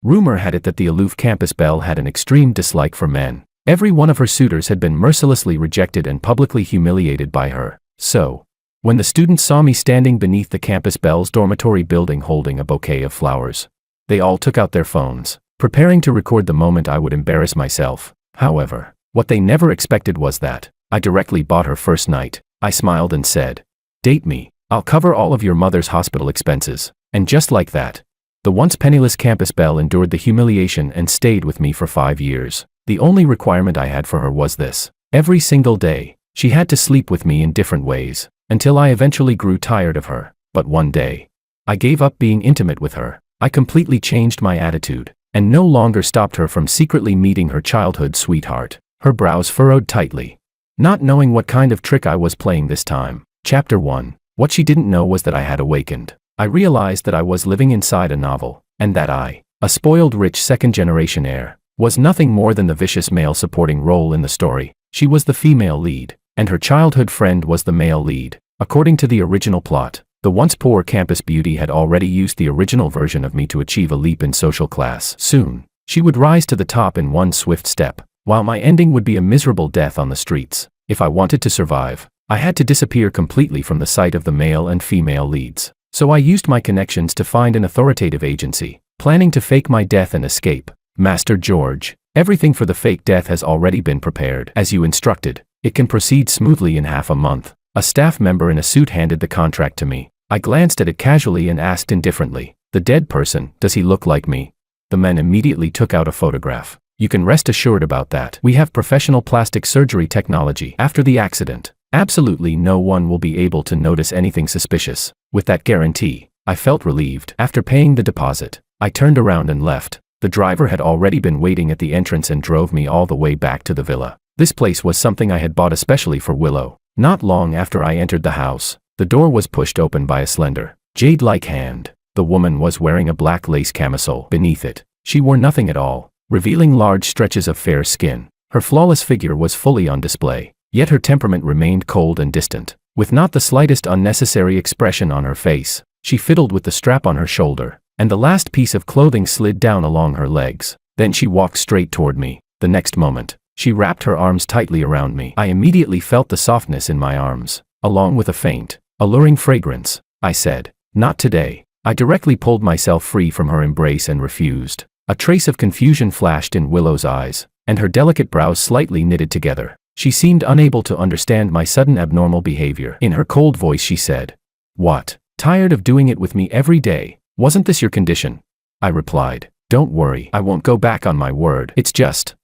Rumor had it that the aloof campus belle had an extreme dislike for men. Every one of her suitors had been mercilessly rejected and publicly humiliated by her. So, when the students saw me standing beneath the campus belle's dormitory building holding a bouquet of flowers, they all took out their phones, preparing to record the moment I would embarrass myself. However, what they never expected was that I directly bought her first night. I smiled and said, "Date me. I'll cover all of your mother's hospital expenses." And just like that, the once penniless campus belle endured the humiliation and stayed with me for 5 years. The only requirement I had for her was this: every single day, she had to sleep with me in different ways, until I eventually grew tired of her. But one day, I gave up being intimate with her. I completely changed my attitude, and no longer stopped her from secretly meeting her childhood sweetheart. Her brows furrowed tightly, not knowing what kind of trick I was playing this time. Chapter 1. What she didn't know was that I had awakened. I realized that I was living inside a novel, and that I, a spoiled rich second-generation heir, was nothing more than the vicious male supporting role in the story. She was the female lead, and her childhood friend was the male lead. According to the original plot, the once poor campus beauty had already used the original version of me to achieve a leap in social class. Soon, she would rise to the top in one swift step, while my ending would be a miserable death on the streets. If I wanted to survive, I had to disappear completely from the sight of the male and female leads. So I used my connections to find an authoritative agency, planning to fake my death and escape. Master George, everything for the fake death has already been prepared. As you instructed, it can proceed smoothly in half a month. A staff member in a suit handed the contract to me. I glanced at it casually and asked indifferently, "The dead person, does he look like me?" The men immediately took out a photograph. "You can rest assured about that. We have professional plastic surgery technology. After the accident, absolutely no one will be able to notice anything suspicious." With that guarantee, I felt relieved. After paying the deposit, I turned around and left. The driver had already been waiting at the entrance and drove me all the way back to the villa. This place was something I had bought especially for Willow. Not long after I entered the house, the door was pushed open by a slender, jade-like hand. The woman was wearing a black lace camisole. Beneath it, she wore nothing at all, revealing large stretches of fair skin. Her flawless figure was fully on display, yet her temperament remained cold and distant. With not the slightest unnecessary expression on her face, she fiddled with the strap on her shoulder, and the last piece of clothing slid down along her legs. Then she walked straight toward me. The next moment, she wrapped her arms tightly around me. I immediately felt the softness in my arms, along with a faint, alluring fragrance. I said, "Not today." I directly pulled myself free from her embrace and refused. A trace of confusion flashed in Willow's eyes, and her delicate brows slightly knitted together. She seemed unable to understand my sudden abnormal behavior. In her cold voice she said, "What? Tired of doing it with me every day? Wasn't this your condition?" I replied, "Don't worry, I won't go back on my word. It's just,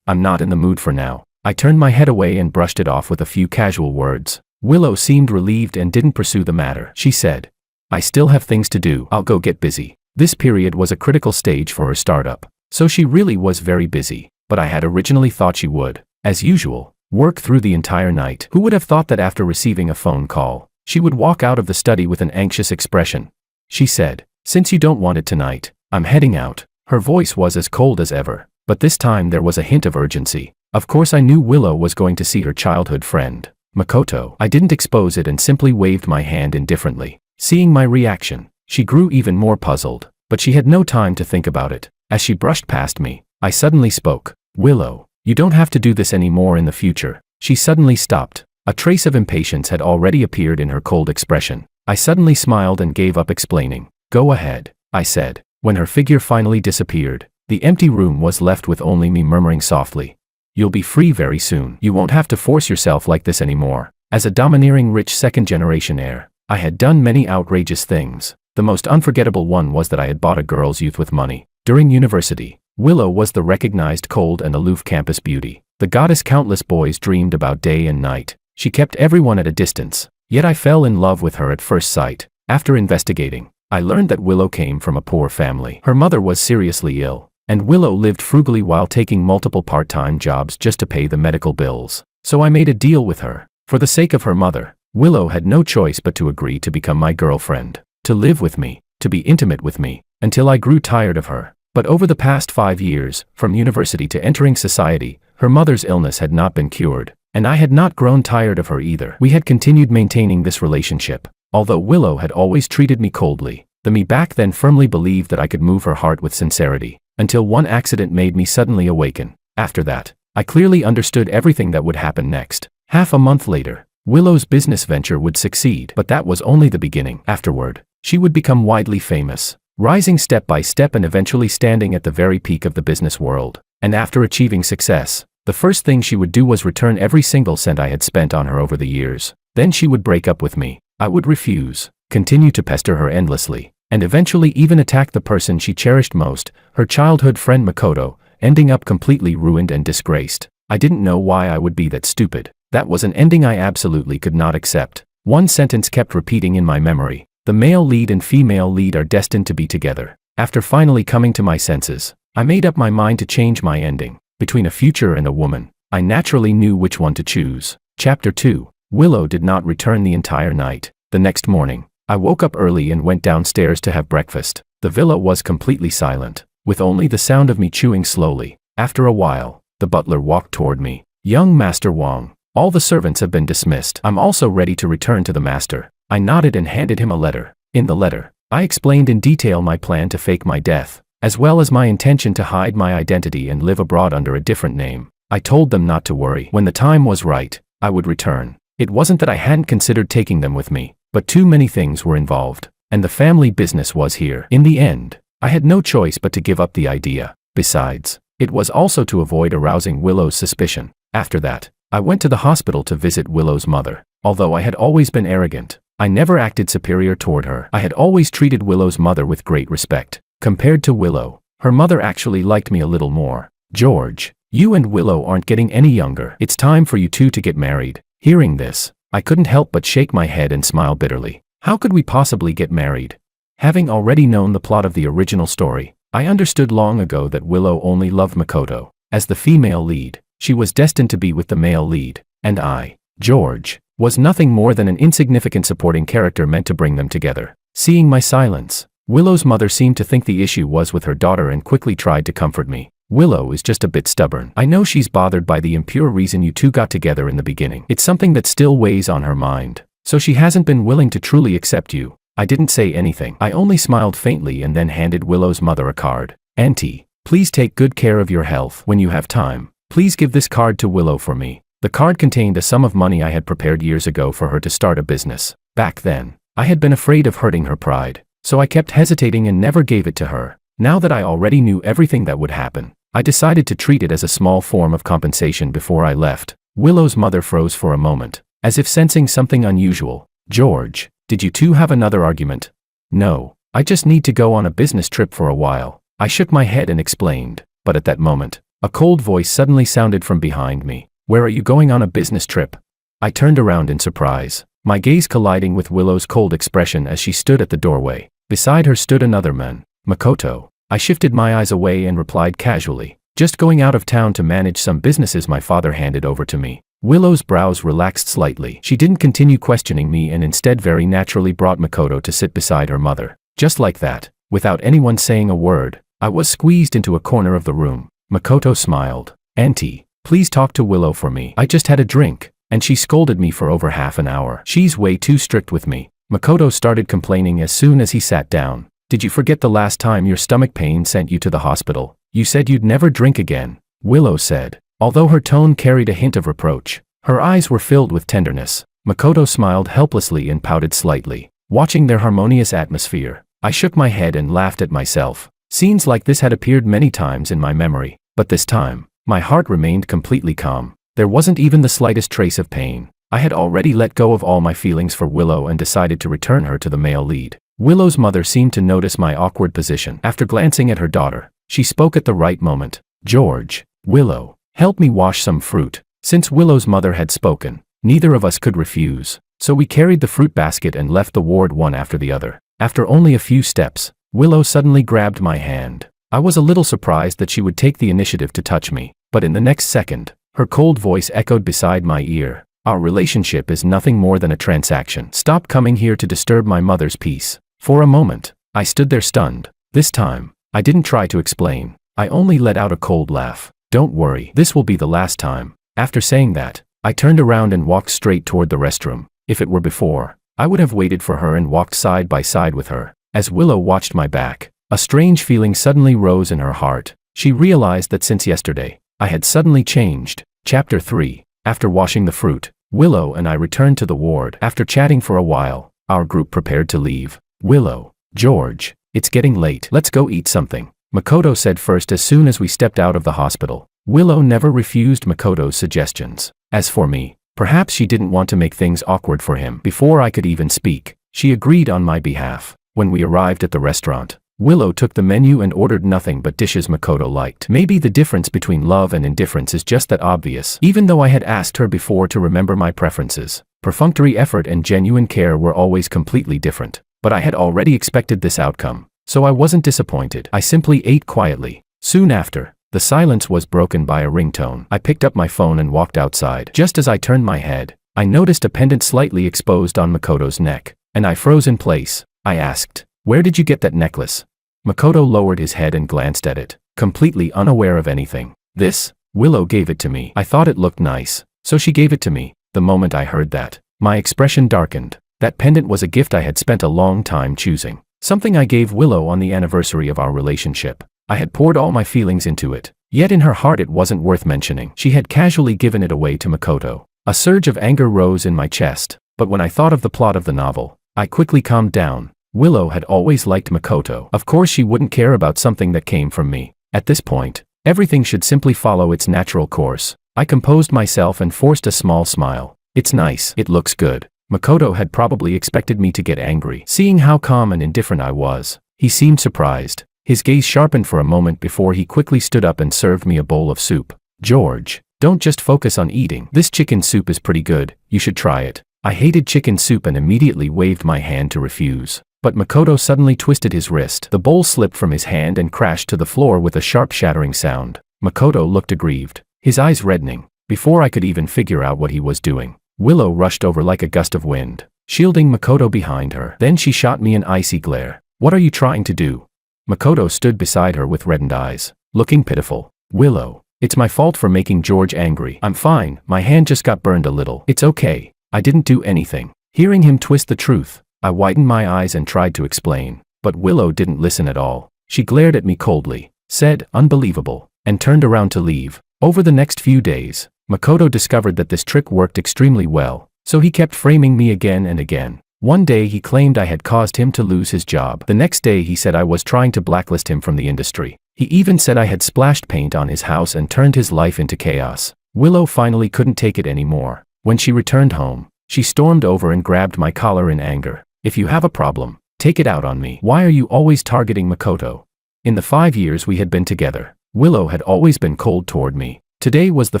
I'm not in the mood for now." I turned my head away and brushed it off with a few casual words. Willow seemed relieved and didn't pursue the matter. She said, "I still have things to do. I'll go get busy." This period was a critical stage for her startup, so she really was very busy, but I had originally thought she would, as usual, work through the entire night. Who would have thought that after receiving a phone call, she would walk out of the study with an anxious expression? She said, "Since you don't want it tonight, I'm heading out." Her voice was as cold as ever, but this time there was a hint of urgency. Of course I knew Willow was going to see her childhood friend, Makoto. I didn't expose it and simply waved my hand indifferently. Seeing my reaction, she grew even more puzzled, but she had no time to think about it. As she brushed past me, I suddenly spoke. "Willow, you don't have to do this anymore in the future." She suddenly stopped. A trace of impatience had already appeared in her cold expression. I suddenly smiled and gave up explaining. "Go ahead," I said. When her figure finally disappeared, the empty room was left with only me murmuring softly, "You'll be free very soon. You won't have to force yourself like this anymore." As a domineering rich second-generation heir, I had done many outrageous things. The most unforgettable one was that I had bought a girl's youth with money. During university, Willow was the recognized cold and aloof campus beauty, the goddess countless boys dreamed about day and night. She kept everyone at a distance, yet I fell in love with her at first sight. After investigating, I learned that Willow came from a poor family. Her mother was seriously ill, and Willow lived frugally while taking multiple part-time jobs just to pay the medical bills. So I made a deal with her. For the sake of her mother, Willow had no choice but to agree to become my girlfriend, to live with me, to be intimate with me, until I grew tired of her. But over the past 5 years, from university to entering society, her mother's illness had not been cured, and I had not grown tired of her either. We had continued maintaining this relationship, although Willow had always treated me coldly. The me back then firmly believed that I could move her heart with sincerity, until one accident made me suddenly awaken. After that, I clearly understood everything that would happen next. Half a month later, Willow's business venture would succeed, but that was only the beginning. Afterward, she would become widely famous, rising step by step and eventually standing at the very peak of the business world. And after achieving success, the first thing she would do was return every single cent I had spent on her over the years. Then she would break up with me. I would refuse, continue to pester her endlessly, and eventually even attack the person she cherished most, her childhood friend Makoto, ending up completely ruined and disgraced. I didn't know why I would be that stupid. That was an ending I absolutely could not accept. One sentence kept repeating in my memory: the male lead and female lead are destined to be together. After finally coming to my senses, I made up my mind to change my ending. Between a future and a woman, I naturally knew which one to choose. Chapter 2. Willow did not return the entire night. The next morning, I woke up early and went downstairs to have breakfast. The villa was completely silent, with only the sound of me chewing slowly. After a while, the butler walked toward me. "Young Master Wang, all the servants have been dismissed. I'm also ready to return to the master." I nodded and handed him a letter. In the letter, I explained in detail my plan to fake my death, as well as my intention to hide my identity and live abroad under a different name. I told them not to worry. When the time was right, I would return. It wasn't that I hadn't considered taking them with me, but too many things were involved, and the family business was here. In the end, I had no choice but to give up the idea. Besides, it was also to avoid arousing Willow's suspicion. After that, I went to the hospital to visit Willow's mother. Although I had always been arrogant, I never acted superior toward her. I had always treated Willow's mother with great respect. Compared to Willow, her mother actually liked me a little more. "George, you and Willow aren't getting any younger. It's time for you two to get married." Hearing this, I couldn't help but shake my head and smile bitterly. How could we possibly get married? Having already known the plot of the original story, I understood long ago that Willow only loved Makoto. As the female lead, she was destined to be with the male lead, and I, George, was nothing more than an insignificant supporting character meant to bring them together. Seeing my silence, Willow's mother seemed to think the issue was with her daughter and quickly tried to comfort me. "Willow is just a bit stubborn. I know she's bothered by the impure reason you two got together in the beginning. It's something that still weighs on her mind, so she hasn't been willing to truly accept you." I didn't say anything. I only smiled faintly and then handed Willow's mother a card. "Auntie, please take good care of your health. When you have time, please give this card to Willow for me." The card contained a sum of money I had prepared years ago for her to start a business. Back then, I had been afraid of hurting her pride, so I kept hesitating and never gave it to her. Now that I already knew everything that would happen, I decided to treat it as a small form of compensation before I left. Willow's mother froze for a moment, as if sensing something unusual. "George, did you two have another argument?" "No, I just need to go on a business trip for a while." I shook my head and explained, but at that moment, a cold voice suddenly sounded from behind me. "Where are you going on a business trip?" I turned around in surprise, my gaze colliding with Willow's cold expression as she stood at the doorway. Beside her stood another man, Makoto. I shifted my eyes away and replied casually, "Just going out of town to manage some businesses my father handed over to me." Willow's brows relaxed slightly. She didn't continue questioning me and instead very naturally brought Makoto to sit beside her mother. Just like that, without anyone saying a word, I was squeezed into a corner of the room. Makoto smiled. "Auntie, please talk to Willow for me. I just had a drink, and she scolded me for over half an hour. She's way too strict with me." Makoto started complaining as soon as he sat down. "Did you forget the last time your stomach pain sent you to the hospital? You said you'd never drink again," Willow said. Although her tone carried a hint of reproach, her eyes were filled with tenderness. Makoto smiled helplessly and pouted slightly. Watching their harmonious atmosphere, I shook my head and laughed at myself. Scenes like this had appeared many times in my memory, but this time, my heart remained completely calm. There wasn't even the slightest trace of pain. I had already let go of all my feelings for Willow and decided to return her to the male lead. Willow's mother seemed to notice my awkward position. After glancing at her daughter, she spoke at the right moment. "George, Willow, help me wash some fruit." Since Willow's mother had spoken, neither of us could refuse, so we carried the fruit basket and left the ward one after the other. After only a few steps, Willow suddenly grabbed my hand. I was a little surprised that she would take the initiative to touch me, but in the next second, her cold voice echoed beside my ear. "Our relationship is nothing more than a transaction. Stop coming here to disturb my mother's peace." For a moment, I stood there stunned. This time, I didn't try to explain. I only let out a cold laugh. "Don't worry, this will be the last time." After saying that, I turned around and walked straight toward the restroom. If it were before, I would have waited for her and walked side by side with her. As Willow watched my back, a strange feeling suddenly rose in her heart. She realized that since yesterday, I had suddenly changed. Chapter 3. After washing the fruit, Willow and I returned to the ward. After chatting for a while, our group prepared to leave. Willow, George, it's getting late. Let's go eat something, Makoto said first as soon as we stepped out of the hospital. Willow never refused Makoto's suggestions. As for me, perhaps she didn't want to make things awkward for him. Before I could even speak, she agreed on my behalf. When we arrived at the restaurant, Willow took the menu and ordered nothing but dishes Makoto liked. Maybe the difference between love and indifference is just that obvious. Even though I had asked her before to remember my preferences, perfunctory effort and genuine care were always completely different. But I had already expected this outcome, so I wasn't disappointed. I simply ate quietly. Soon after, the silence was broken by a ringtone. I picked up my phone and walked outside. Just as I turned my head, I noticed a pendant slightly exposed on Makoto's neck, and I froze in place. I asked, "Where did you get that necklace?" Makoto lowered his head and glanced at it, completely unaware of anything. "This, Willow gave it to me. I thought it looked nice, so she gave it to me." The moment I heard that, my expression darkened. That pendant was a gift I had spent a long time choosing. Something I gave Willow on the anniversary of our relationship. I had poured all my feelings into it, yet in her heart it wasn't worth mentioning. She had casually given it away to Makoto. A surge of anger rose in my chest, but when I thought of the plot of the novel, I quickly calmed down. Willow had always liked Makoto. Of course she wouldn't care about something that came from me. At this point, everything should simply follow its natural course. I composed myself and forced a small smile. "It's nice. It looks good." Makoto had probably expected me to get angry. Seeing how calm and indifferent I was, he seemed surprised. His gaze sharpened for a moment before he quickly stood up and served me a bowl of soup. "George, don't just focus on eating. This chicken soup is pretty good. You should try it." I hated chicken soup and immediately waved my hand to refuse. But Makoto suddenly twisted his wrist. The bowl slipped from his hand and crashed to the floor with a sharp shattering sound. Makoto looked aggrieved, his eyes reddening. Before I could even figure out what he was doing, Willow rushed over like a gust of wind, shielding Makoto behind her. Then she shot me an icy glare. "What are you trying to do?" Makoto stood beside her with reddened eyes, looking pitiful. "Willow, it's my fault for making George angry. I'm fine, my hand just got burned a little. It's okay, I didn't do anything." Hearing him twist the truth, I widened my eyes and tried to explain, but Willow didn't listen at all. She glared at me coldly, said, "Unbelievable," and turned around to leave. Over the next few days, Makoto discovered that this trick worked extremely well, so he kept framing me again and again. One day he claimed I had caused him to lose his job. The next day he said I was trying to blacklist him from the industry. He even said I had splashed paint on his house and turned his life into chaos. Willow finally couldn't take it anymore. When she returned home, she stormed over and grabbed my collar in anger. "If you have a problem, take it out on me. Why are you always targeting Makoto?" In the 5 years we had been together, Willow had always been cold toward me. Today was the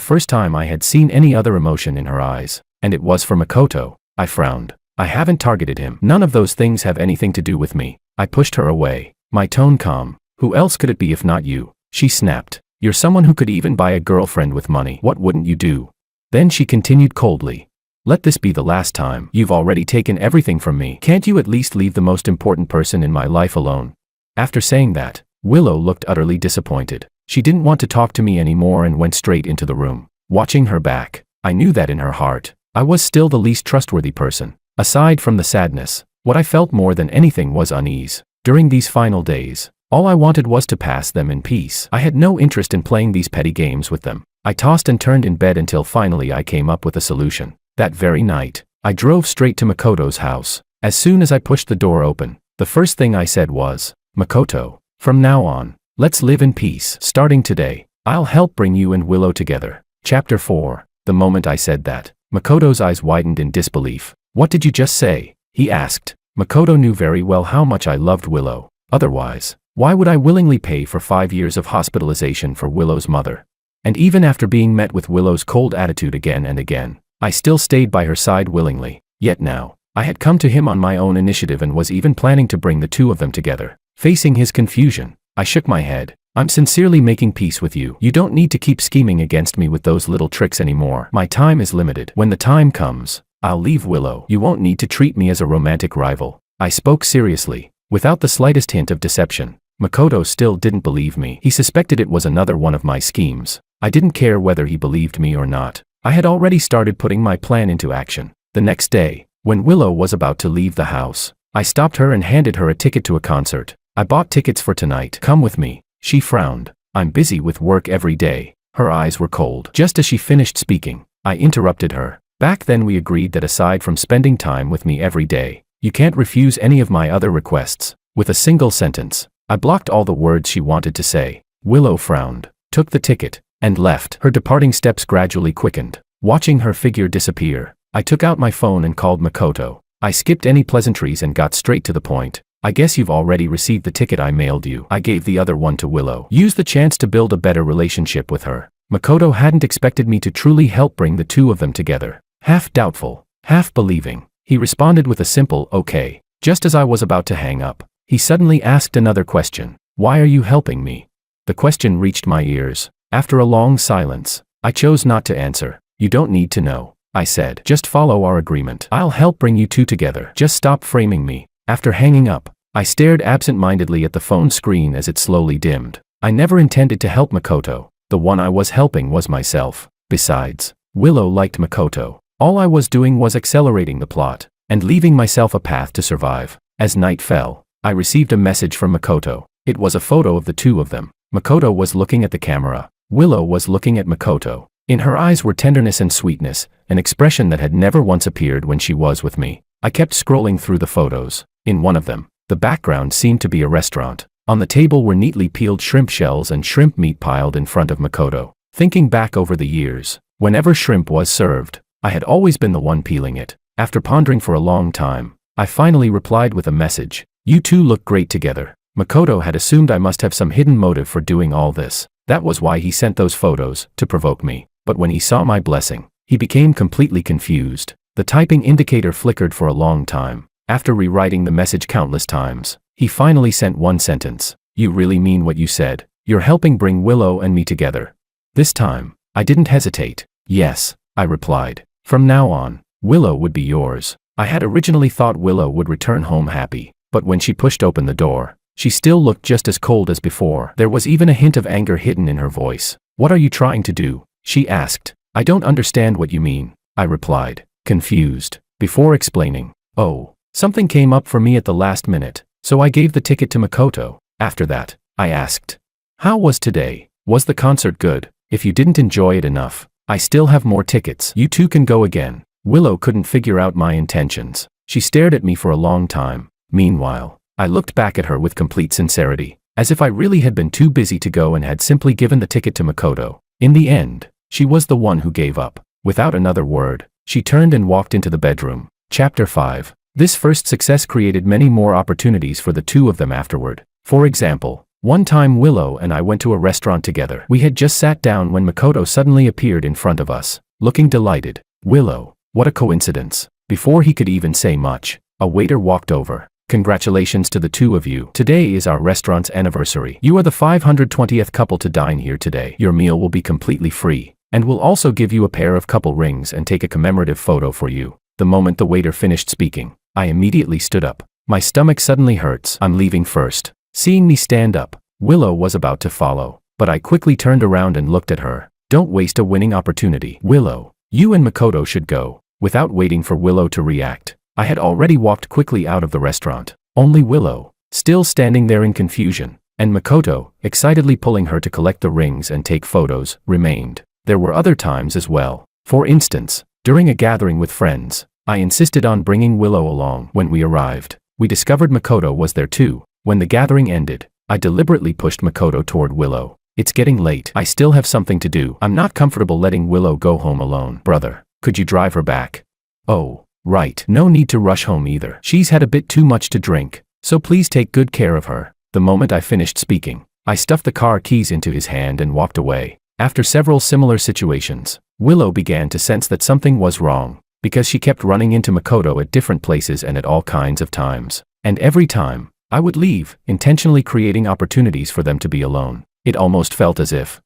first time I had seen any other emotion in her eyes, and it was for Makoto. I frowned. "I haven't targeted him. None of those things have anything to do with me." I pushed her away, my tone calm. "Who else could it be if not you?" She snapped. "You're someone who could even buy a girlfriend with money. What wouldn't you do?" Then she continued coldly. "Let this be the last time. You've already taken everything from me. Can't you at least leave the most important person in my life alone?" After saying that, Willow looked utterly disappointed. She didn't want to talk to me anymore and went straight into the room. Watching her back, I knew that in her heart, I was still the least trustworthy person. Aside from the sadness, what I felt more than anything was unease. During these final days, all I wanted was to pass them in peace. I had no interest in playing these petty games with them. I tossed and turned in bed until finally I came up with a solution. That very night, I drove straight to Makoto's house. As soon as I pushed the door open, the first thing I said was, "Makoto, from now on, let's live in peace. Starting today, I'll help bring you and Willow together." Chapter 4. The moment I said that, Makoto's eyes widened in disbelief. "What did you just say?" he asked. Makoto knew very well how much I loved Willow. Otherwise, why would I willingly pay for 5 years of hospitalization for Willow's mother? And even after being met with Willow's cold attitude again and again, I still stayed by her side willingly. Yet now, I had come to him on my own initiative and was even planning to bring the two of them together. Facing his confusion, I shook my head. "I'm sincerely making peace with you. You don't need to keep scheming against me with those little tricks anymore. My time is limited. When the time comes, I'll leave Willow. You won't need to treat me as a romantic rival." I spoke seriously, without the slightest hint of deception. Makoto still didn't believe me. He suspected it was another one of my schemes. I didn't care whether he believed me or not. I had already started putting my plan into action. The next day, when Willow was about to leave the house, I stopped her and handed her a ticket to a concert. I bought tickets for tonight. Come with me. She frowned. I'm busy with work every day. Her eyes were cold. Just as she finished speaking, I interrupted her. Back then we agreed that aside from spending time with me every day, you can't refuse any of my other requests. With a single sentence, I blocked all the words she wanted to say. Willow frowned, took the ticket, and left. Her departing steps gradually quickened. Watching her figure disappear, I took out my phone and called Makoto. I skipped any pleasantries and got straight to the point. I guess you've already received the ticket I mailed you. I gave the other one to Willow. Use the chance to build a better relationship with her. Makoto hadn't expected me to truly help bring the two of them together. Half doubtful, half believing, he responded with a simple okay. Just as I was about to hang up, he suddenly asked another question. Why are you helping me? The question reached my ears. After a long silence, I chose not to answer. You don't need to know, I said. Just follow our agreement. I'll help bring you two together. Just stop framing me. After hanging up, I stared absent-mindedly at the phone screen as it slowly dimmed. I never intended to help Makoto. The one I was helping was myself. Besides, Willow liked Makoto. All I was doing was accelerating the plot and leaving myself a path to survive. As night fell, I received a message from Makoto. It was a photo of the two of them. Makoto was looking at the camera. Willow was looking at Makoto. In her eyes were tenderness and sweetness, an expression that had never once appeared when she was with me. I kept scrolling through the photos. In one of them, the background seemed to be a restaurant. On the table were neatly peeled shrimp shells and shrimp meat piled in front of Makoto. Thinking back over the years, whenever shrimp was served, I had always been the one peeling it. After pondering for a long time, I finally replied with a message. You two look great together. Makoto had assumed I must have some hidden motive for doing all this. That was why he sent those photos, to provoke me. But when he saw my blessing, he became completely confused. The typing indicator flickered for a long time. After rewriting the message countless times, he finally sent one sentence. You really mean what you said? You're helping bring Willow and me together. This time, I didn't hesitate. Yes, I replied. From now on, Willow would be yours. I had originally thought Willow would return home happy, but when she pushed open the door, she still looked just as cold as before. There was even a hint of anger hidden in her voice. What are you trying to do? She asked. I don't understand what you mean, I replied, confused. Before explaining, oh, something came up for me at the last minute, so I gave the ticket to Makoto. After that, I asked, how was today? Was the concert good? If you didn't enjoy it enough, I still have more tickets. You two can go again. Willow couldn't figure out my intentions. She stared at me for a long time. Meanwhile, I looked back at her with complete sincerity, as if I really had been too busy to go and had simply given the ticket to Makoto. In the end, she was the one who gave up. Without another word, she turned and walked into the bedroom. Chapter 5. This first success created many more opportunities for the two of them afterward. For example, one time Willow and I went to a restaurant together. We had just sat down when Makoto suddenly appeared in front of us, looking delighted. Willow, what a coincidence. Before he could even say much, a waiter walked over. Congratulations to the two of you. Today is our restaurant's anniversary. You are the 520th couple to dine here today. Your meal will be completely free, and we'll also give you a pair of couple rings and take a commemorative photo for you. The moment the waiter finished speaking, I immediately stood up. My stomach suddenly hurts. I'm leaving first. Seeing me stand up, Willow was about to follow, but I quickly turned around and looked at her. Don't waste a winning opportunity. Willow, you and Makoto should go. Without waiting for Willow to react, I had already walked quickly out of the restaurant. Only Willow, still standing there in confusion, and Makoto, excitedly pulling her to collect the rings and take photos, remained. There were other times as well. For instance, during a gathering with friends, I insisted on bringing Willow along. When we arrived, we discovered Makoto was there too. When the gathering ended, I deliberately pushed Makoto toward Willow. It's getting late. I still have something to do. I'm not comfortable letting Willow go home alone. Brother, could you drive her back? Oh, right. No need to rush home either. She's had a bit too much to drink, so please take good care of her. The moment I finished speaking, I stuffed the car keys into his hand and walked away. After several similar situations, Willow began to sense that something was wrong, because she kept running into Makoto at different places and at all kinds of times. And every time, I would leave, intentionally creating opportunities for them to be alone. It almost felt as if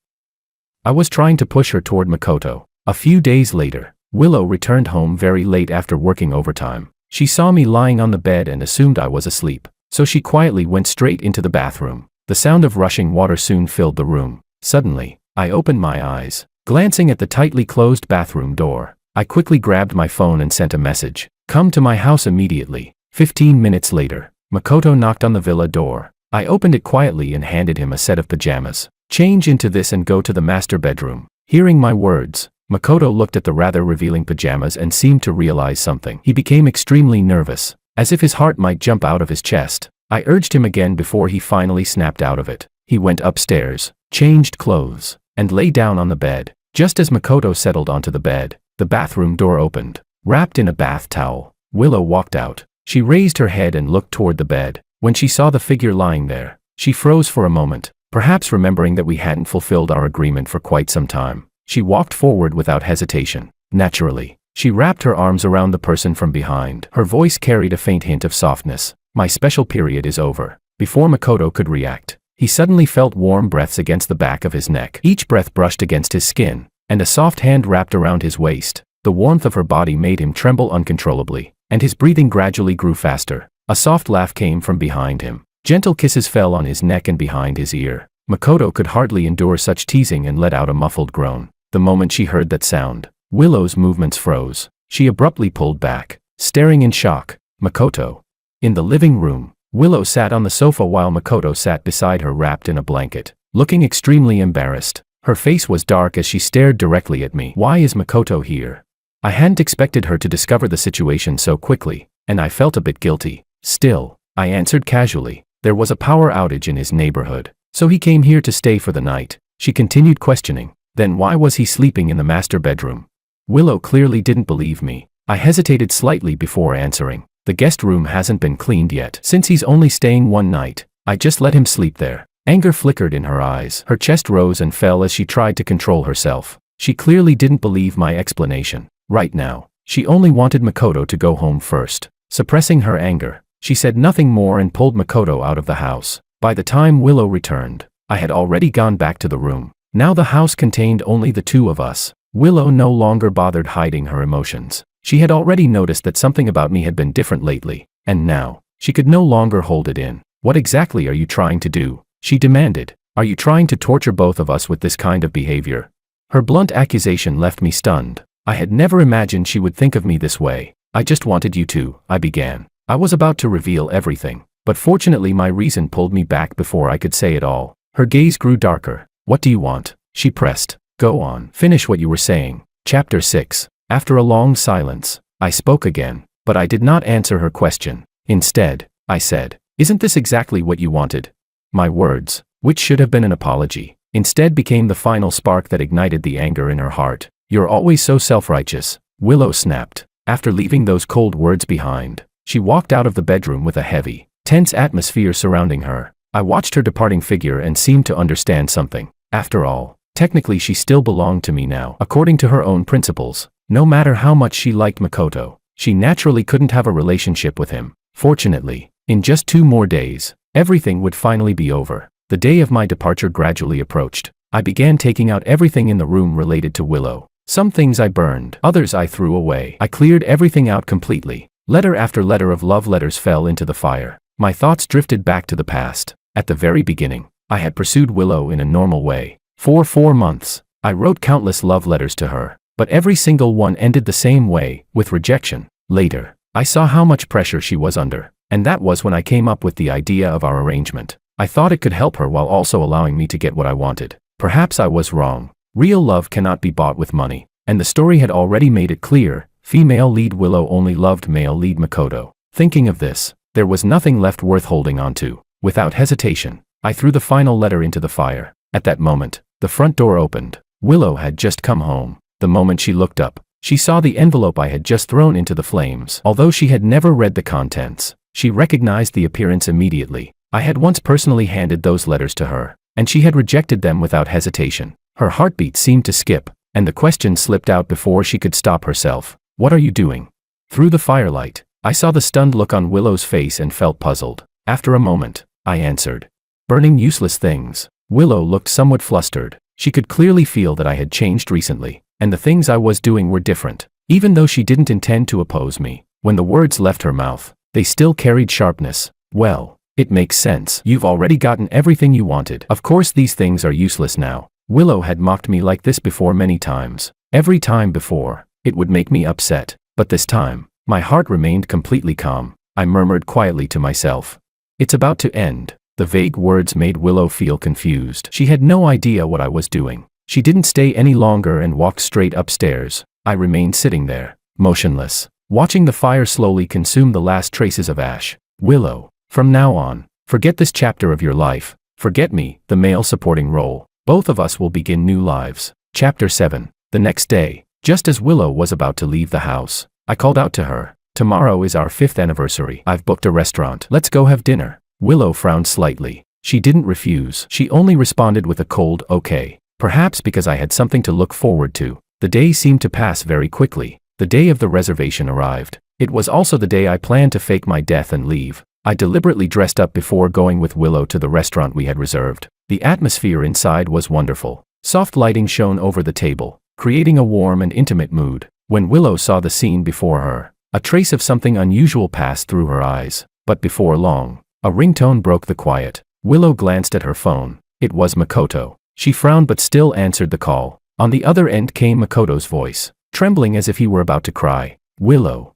I was trying to push her toward Makoto. A few days later, Willow returned home very late after working overtime. She saw me lying on the bed and assumed I was asleep, so she quietly went straight into the bathroom. The sound of rushing water soon filled the room. Suddenly, I opened my eyes. Glancing at the tightly closed bathroom door, I quickly grabbed my phone and sent a message. Come to my house immediately. 15 minutes later, Makoto knocked on the villa door. I opened it quietly and handed him a set of pajamas. Change into this and go to the master bedroom. Hearing my words, Makoto looked at the rather revealing pajamas and seemed to realize something. He became extremely nervous, as if his heart might jump out of his chest. I urged him again before he finally snapped out of it. He went upstairs, changed clothes, and lay down on the bed. Just as Makoto settled onto the bed, the bathroom door opened. Wrapped in a bath towel, Willow walked out. She raised her head and looked toward the bed. When she saw the figure lying there, she froze for a moment, perhaps remembering that we hadn't fulfilled our agreement for quite some time. She walked forward without hesitation. Naturally, she wrapped her arms around the person from behind. Her voice carried a faint hint of softness. My special period is over. Before Makoto could react, he suddenly felt warm breaths against the back of his neck. Each breath brushed against his skin, and a soft hand wrapped around his waist. The warmth of her body made him tremble uncontrollably, and his breathing gradually grew faster. A soft laugh came from behind him. Gentle kisses fell on his neck and behind his ear. Makoto could hardly endure such teasing and let out a muffled groan. The moment she heard that sound, Willow's movements froze. She abruptly pulled back, staring in shock. Makoto. In the living room, Willow sat on the sofa while Makoto sat beside her wrapped in a blanket, looking extremely embarrassed. Her face was dark as she stared directly at me. Why is Makoto here? I hadn't expected her to discover the situation so quickly, and I felt a bit guilty. Still, I answered casually. There was a power outage in his neighborhood, so he came here to stay for the night. She continued questioning. Then why was he sleeping in the master bedroom? Willow clearly didn't believe me. I hesitated slightly before answering. The guest room hasn't been cleaned yet. Since he's only staying one night, I just let him sleep there. Anger flickered in her eyes. Her chest rose and fell as she tried to control herself. She clearly didn't believe my explanation. Right now, she only wanted Makoto to go home first. Suppressing her anger, she said nothing more and pulled Makoto out of the house. By the time Willow returned, I had already gone back to the room. Now the house contained only the two of us. Willow no longer bothered hiding her emotions. She had already noticed that something about me had been different lately, and now, she could no longer hold it in. What exactly are you trying to do? She demanded. Are you trying to torture both of us with this kind of behavior? Her blunt accusation left me stunned. I had never imagined she would think of me this way. I just wanted you to, I began. I was about to reveal everything, but fortunately my reason pulled me back before I could say it all. Her gaze grew darker. What do you want? She pressed. Go on. Finish what you were saying. Chapter 6. After a long silence, I spoke again, but I did not answer her question. Instead, I said, isn't this exactly what you wanted? My words, which should have been an apology, instead became the final spark that ignited the anger in her heart. You're always so self-righteous, Willow snapped. After leaving those cold words behind, she walked out of the bedroom with a heavy, tense atmosphere surrounding her. I watched her departing figure and seemed to understand something. After all, technically she still belonged to me now. According to her own principles, no matter how much she liked Makoto, she naturally couldn't have a relationship with him. Fortunately, in just 2 more days, everything would finally be over. The day of my departure gradually approached. I began taking out everything in the room related to Willow. Some things I burned, others I threw away. I cleared everything out completely. Letter after letter of love letters fell into the fire. My thoughts drifted back to the past. At the very beginning, I had pursued Willow in a normal way. For 4 months, I wrote countless love letters to her, but every single one ended the same way, with rejection. Later, I saw how much pressure she was under, and that was when I came up with the idea of our arrangement. I thought it could help her while also allowing me to get what I wanted. Perhaps I was wrong. Real love cannot be bought with money, and the story had already made it clear. Female lead Willow only loved male lead Makoto. Thinking of this, there was nothing left worth holding on to. Without hesitation, I threw the final letter into the fire. At that moment, the front door opened. Willow had just come home. The moment she looked up, she saw the envelope I had just thrown into the flames. Although she had never read the contents, she recognized the appearance immediately. I had once personally handed those letters to her, and she had rejected them without hesitation. Her heartbeat seemed to skip, and the question slipped out before she could stop herself. What are you doing? Through the firelight, I saw the stunned look on Willow's face and felt puzzled. After a moment, I answered. Burning useless things. Willow looked somewhat flustered. She could clearly feel that I had changed recently, and the things I was doing were different. Even though she didn't intend to oppose me, when the words left her mouth, they still carried sharpness. Well, it makes sense. You've already gotten everything you wanted. Of course these things are useless now. Willow had mocked me like this before many times. Every time before, it would make me upset. But this time, my heart remained completely calm. I murmured quietly to myself. It's about to end. The vague words made Willow feel confused. She had no idea what I was doing. She didn't stay any longer and walked straight upstairs. I remained sitting there, motionless, watching the fire slowly consume the last traces of ash. Willow, from now on, forget this chapter of your life. Forget me, the male supporting role. Both of us will begin new lives. Chapter 7. The next day, just as Willow was about to leave the house, I called out to her. Tomorrow is our 5th anniversary. I've booked a restaurant. Let's go have dinner. Willow frowned slightly. She didn't refuse. She only responded with a cold okay. Perhaps because I had something to look forward to. The day seemed to pass very quickly. The day of the reservation arrived. It was also the day I planned to fake my death and leave. I deliberately dressed up before going with Willow to the restaurant we had reserved. The atmosphere inside was wonderful. Soft lighting shone over the table, creating a warm and intimate mood. When Willow saw the scene before her, a trace of something unusual passed through her eyes. But before long, a ringtone broke the quiet. Willow glanced at her phone. It was Makoto. She frowned but still answered the call. On the other end came Makoto's voice, trembling as if he were about to cry. Willow.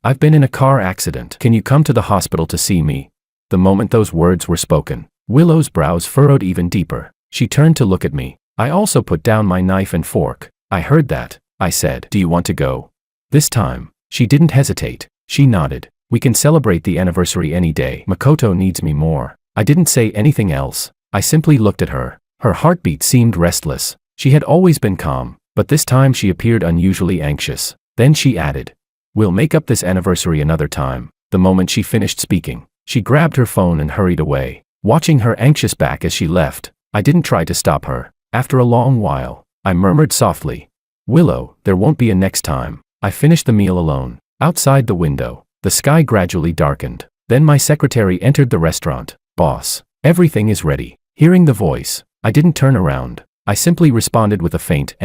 I've been in a car accident. Can you come to the hospital to see me? The moment those words were spoken, Willow's brows furrowed even deeper. She turned to look at me. I also put down my knife and fork. I heard that. I said, do you want to go? This time, she didn't hesitate. She nodded. We can celebrate the anniversary any day. Makoto needs me more. I didn't say anything else. I simply looked at her. Her heartbeat seemed restless. She had always been calm, but this time she appeared unusually anxious. Then she added, we'll make up this anniversary another time. The moment she finished speaking, she grabbed her phone and hurried away. Watching her anxious back as she left, I didn't try to stop her. After a long while, I murmured softly, Willow, there won't be a next time. I finished the meal alone. Outside the window, the sky gradually darkened. Then my secretary entered the restaurant. Boss, everything is ready. Hearing the voice, I didn't turn around. I simply responded with a faint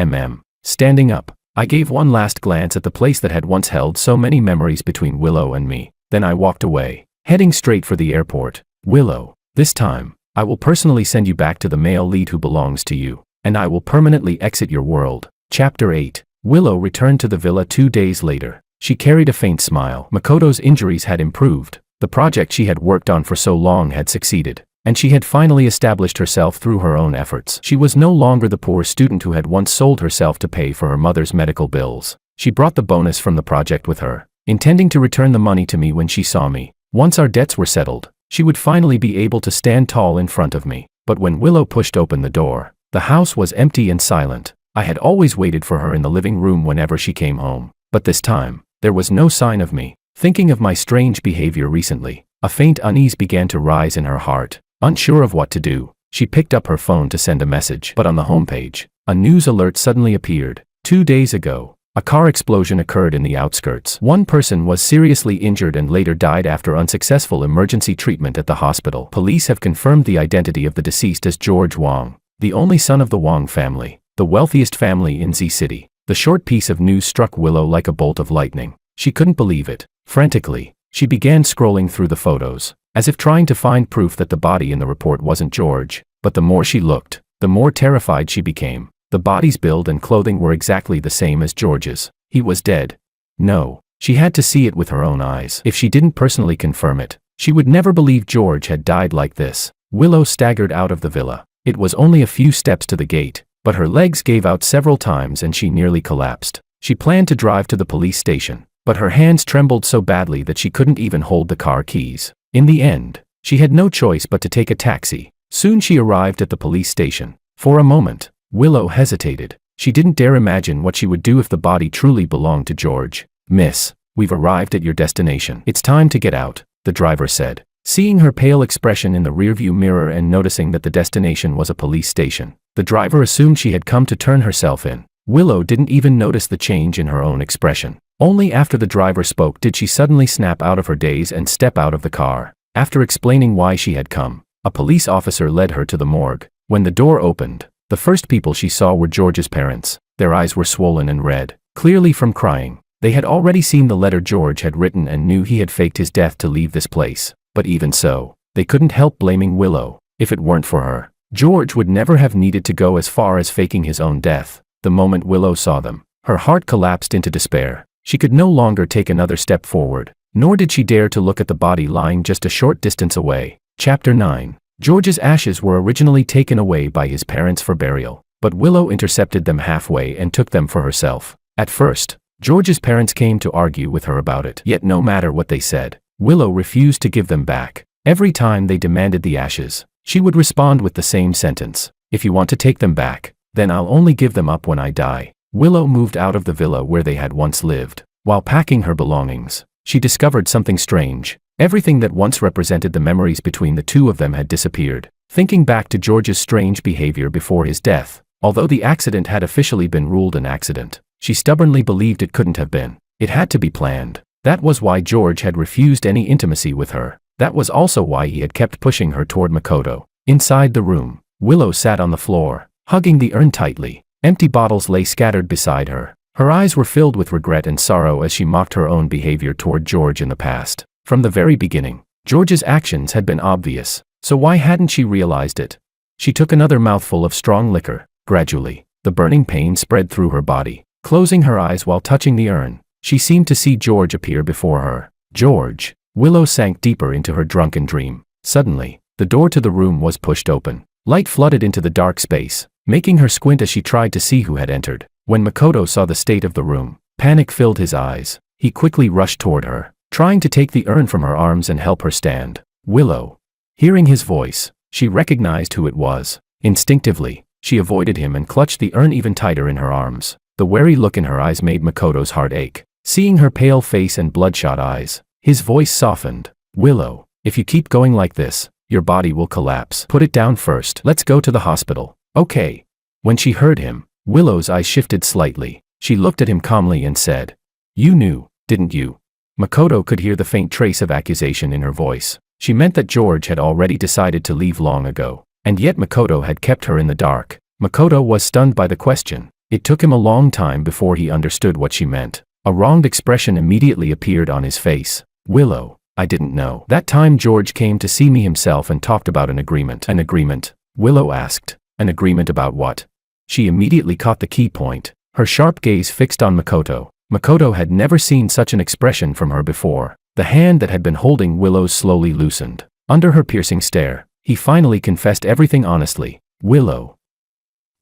Standing up, I gave one last glance at the place that had once held so many memories between Willow and me. Then I walked away, heading straight for the airport. Willow, this time, I will personally send you back to the male lead who belongs to you, and I will permanently exit your world. Chapter 8. Willow returned to the villa 2 days later. She carried a faint smile. Makoto's injuries had improved. The project she had worked on for so long had succeeded, and she had finally established herself through her own efforts. She was no longer the poor student who had once sold herself to pay for her mother's medical bills. She brought the bonus from the project with her, intending to return the money to me when she saw me. Once our debts were settled, she would finally be able to stand tall in front of me. But when Willow pushed open the door, the house was empty and silent. I had always waited for her in the living room whenever she came home, but this time, there was no sign of me. Thinking of my strange behavior recently, a faint unease began to rise in her heart. Unsure of what to do, she picked up her phone to send a message. But on the homepage, a news alert suddenly appeared. 2 days ago, a car explosion occurred in the outskirts. One person was seriously injured and later died after unsuccessful emergency treatment at the hospital. Police have confirmed the identity of the deceased as George Wong, the only son of the Wong family, the wealthiest family in Z City. The short piece of news struck Willow like a bolt of lightning. She couldn't believe it. Frantically, she began scrolling through the photos, as if trying to find proof that the body in the report wasn't George. But the more she looked, the more terrified she became. The body's build and clothing were exactly the same as George's. He was dead. No, she had to see it with her own eyes. If she didn't personally confirm it, she would never believe George had died like this. Willow staggered out of the villa. It was only a few steps to the gate, but her legs gave out several times and she nearly collapsed. She planned to drive to the police station, but her hands trembled so badly that she couldn't even hold the car keys. In the end, she had no choice but to take a taxi. Soon she arrived at the police station. For a moment, Willow hesitated. She didn't dare imagine what she would do if the body truly belonged to George. Miss, we've arrived at your destination. It's time to get out, the driver said. Seeing her pale expression in the rearview mirror and noticing that the destination was a police station, the driver assumed she had come to turn herself in. Willow didn't even notice the change in her own expression. Only after the driver spoke did she suddenly snap out of her daze and step out of the car. After explaining why she had come, a police officer led her to the morgue. When the door opened, the first people she saw were George's parents. Their eyes were swollen and red, clearly from crying. They had already seen the letter George had written and knew he had faked his death to leave this place. But even so, they couldn't help blaming Willow. If it weren't for her, George would never have needed to go as far as faking his own death. The moment Willow saw them, her heart collapsed into despair. She could no longer take another step forward. nor did she dare to look at the body lying just a short distance away. Chapter 9. George's ashes were originally taken away by his parents for burial, but Willow intercepted them halfway and took them for herself. At first, George's parents came to argue with her about it, yet no matter what they said, Willow refused to give them back. Every time they demanded the ashes, she would respond with the same sentence: "If you want to take them back, then I'll only give them up when I die." Willow moved out of the villa where they had once lived. While packing her belongings, she discovered something strange. Everything that once represented the memories between the two of them had disappeared. Thinking back to George's strange behavior before his death, although the accident had officially been ruled an accident, she stubbornly believed it couldn't have been. It had to be planned. That was why George had refused any intimacy with her. That was also why he had kept pushing her toward Makoto. Inside the room, Willow sat on the floor, hugging the urn tightly. Empty bottles lay scattered beside her. Her eyes were filled with regret and sorrow as she mocked her own behavior toward George in the past. From the very beginning, George's actions had been obvious, so why hadn't she realized it? She took another mouthful of strong liquor. Gradually, the burning pain spread through her body. Closing her eyes while touching the urn, she seemed to see George appear before her. George! Willow sank deeper into her drunken dream. Suddenly, the door to the room was pushed open. Light flooded into the dark space, making her squint as she tried to see who had entered. When Makoto saw the state of the room, panic filled his eyes. He quickly rushed toward her, trying to take the urn from her arms and help her stand. Willow! Hearing his voice, she recognized who it was. Instinctively, she avoided him and clutched the urn even tighter in her arms. The wary look in her eyes made Makoto's heart ache. Seeing her pale face and bloodshot eyes, his voice softened. "Willow, if you keep going like this, your body will collapse. Put it down first. Let's go to the hospital." "Okay." When she heard him, Willow's eyes shifted slightly. She looked at him calmly and said, "You knew, didn't you?" Makoto could hear the faint trace of accusation in her voice. She meant that George had already decided to leave long ago, and yet Makoto had kept her in the dark. Makoto was stunned by the question. It took him a long time before he understood what she meant. A wronged expression immediately appeared on his face. "Willow, I didn't know. That time George came to see me himself and talked about an agreement." "An agreement?" Willow asked. "An agreement about what?" She immediately caught the key point. Her sharp gaze fixed on Makoto. Makoto had never seen such an expression from her before. The hand that had been holding Willow's slowly loosened. Under her piercing stare, he finally confessed everything honestly. "Willow,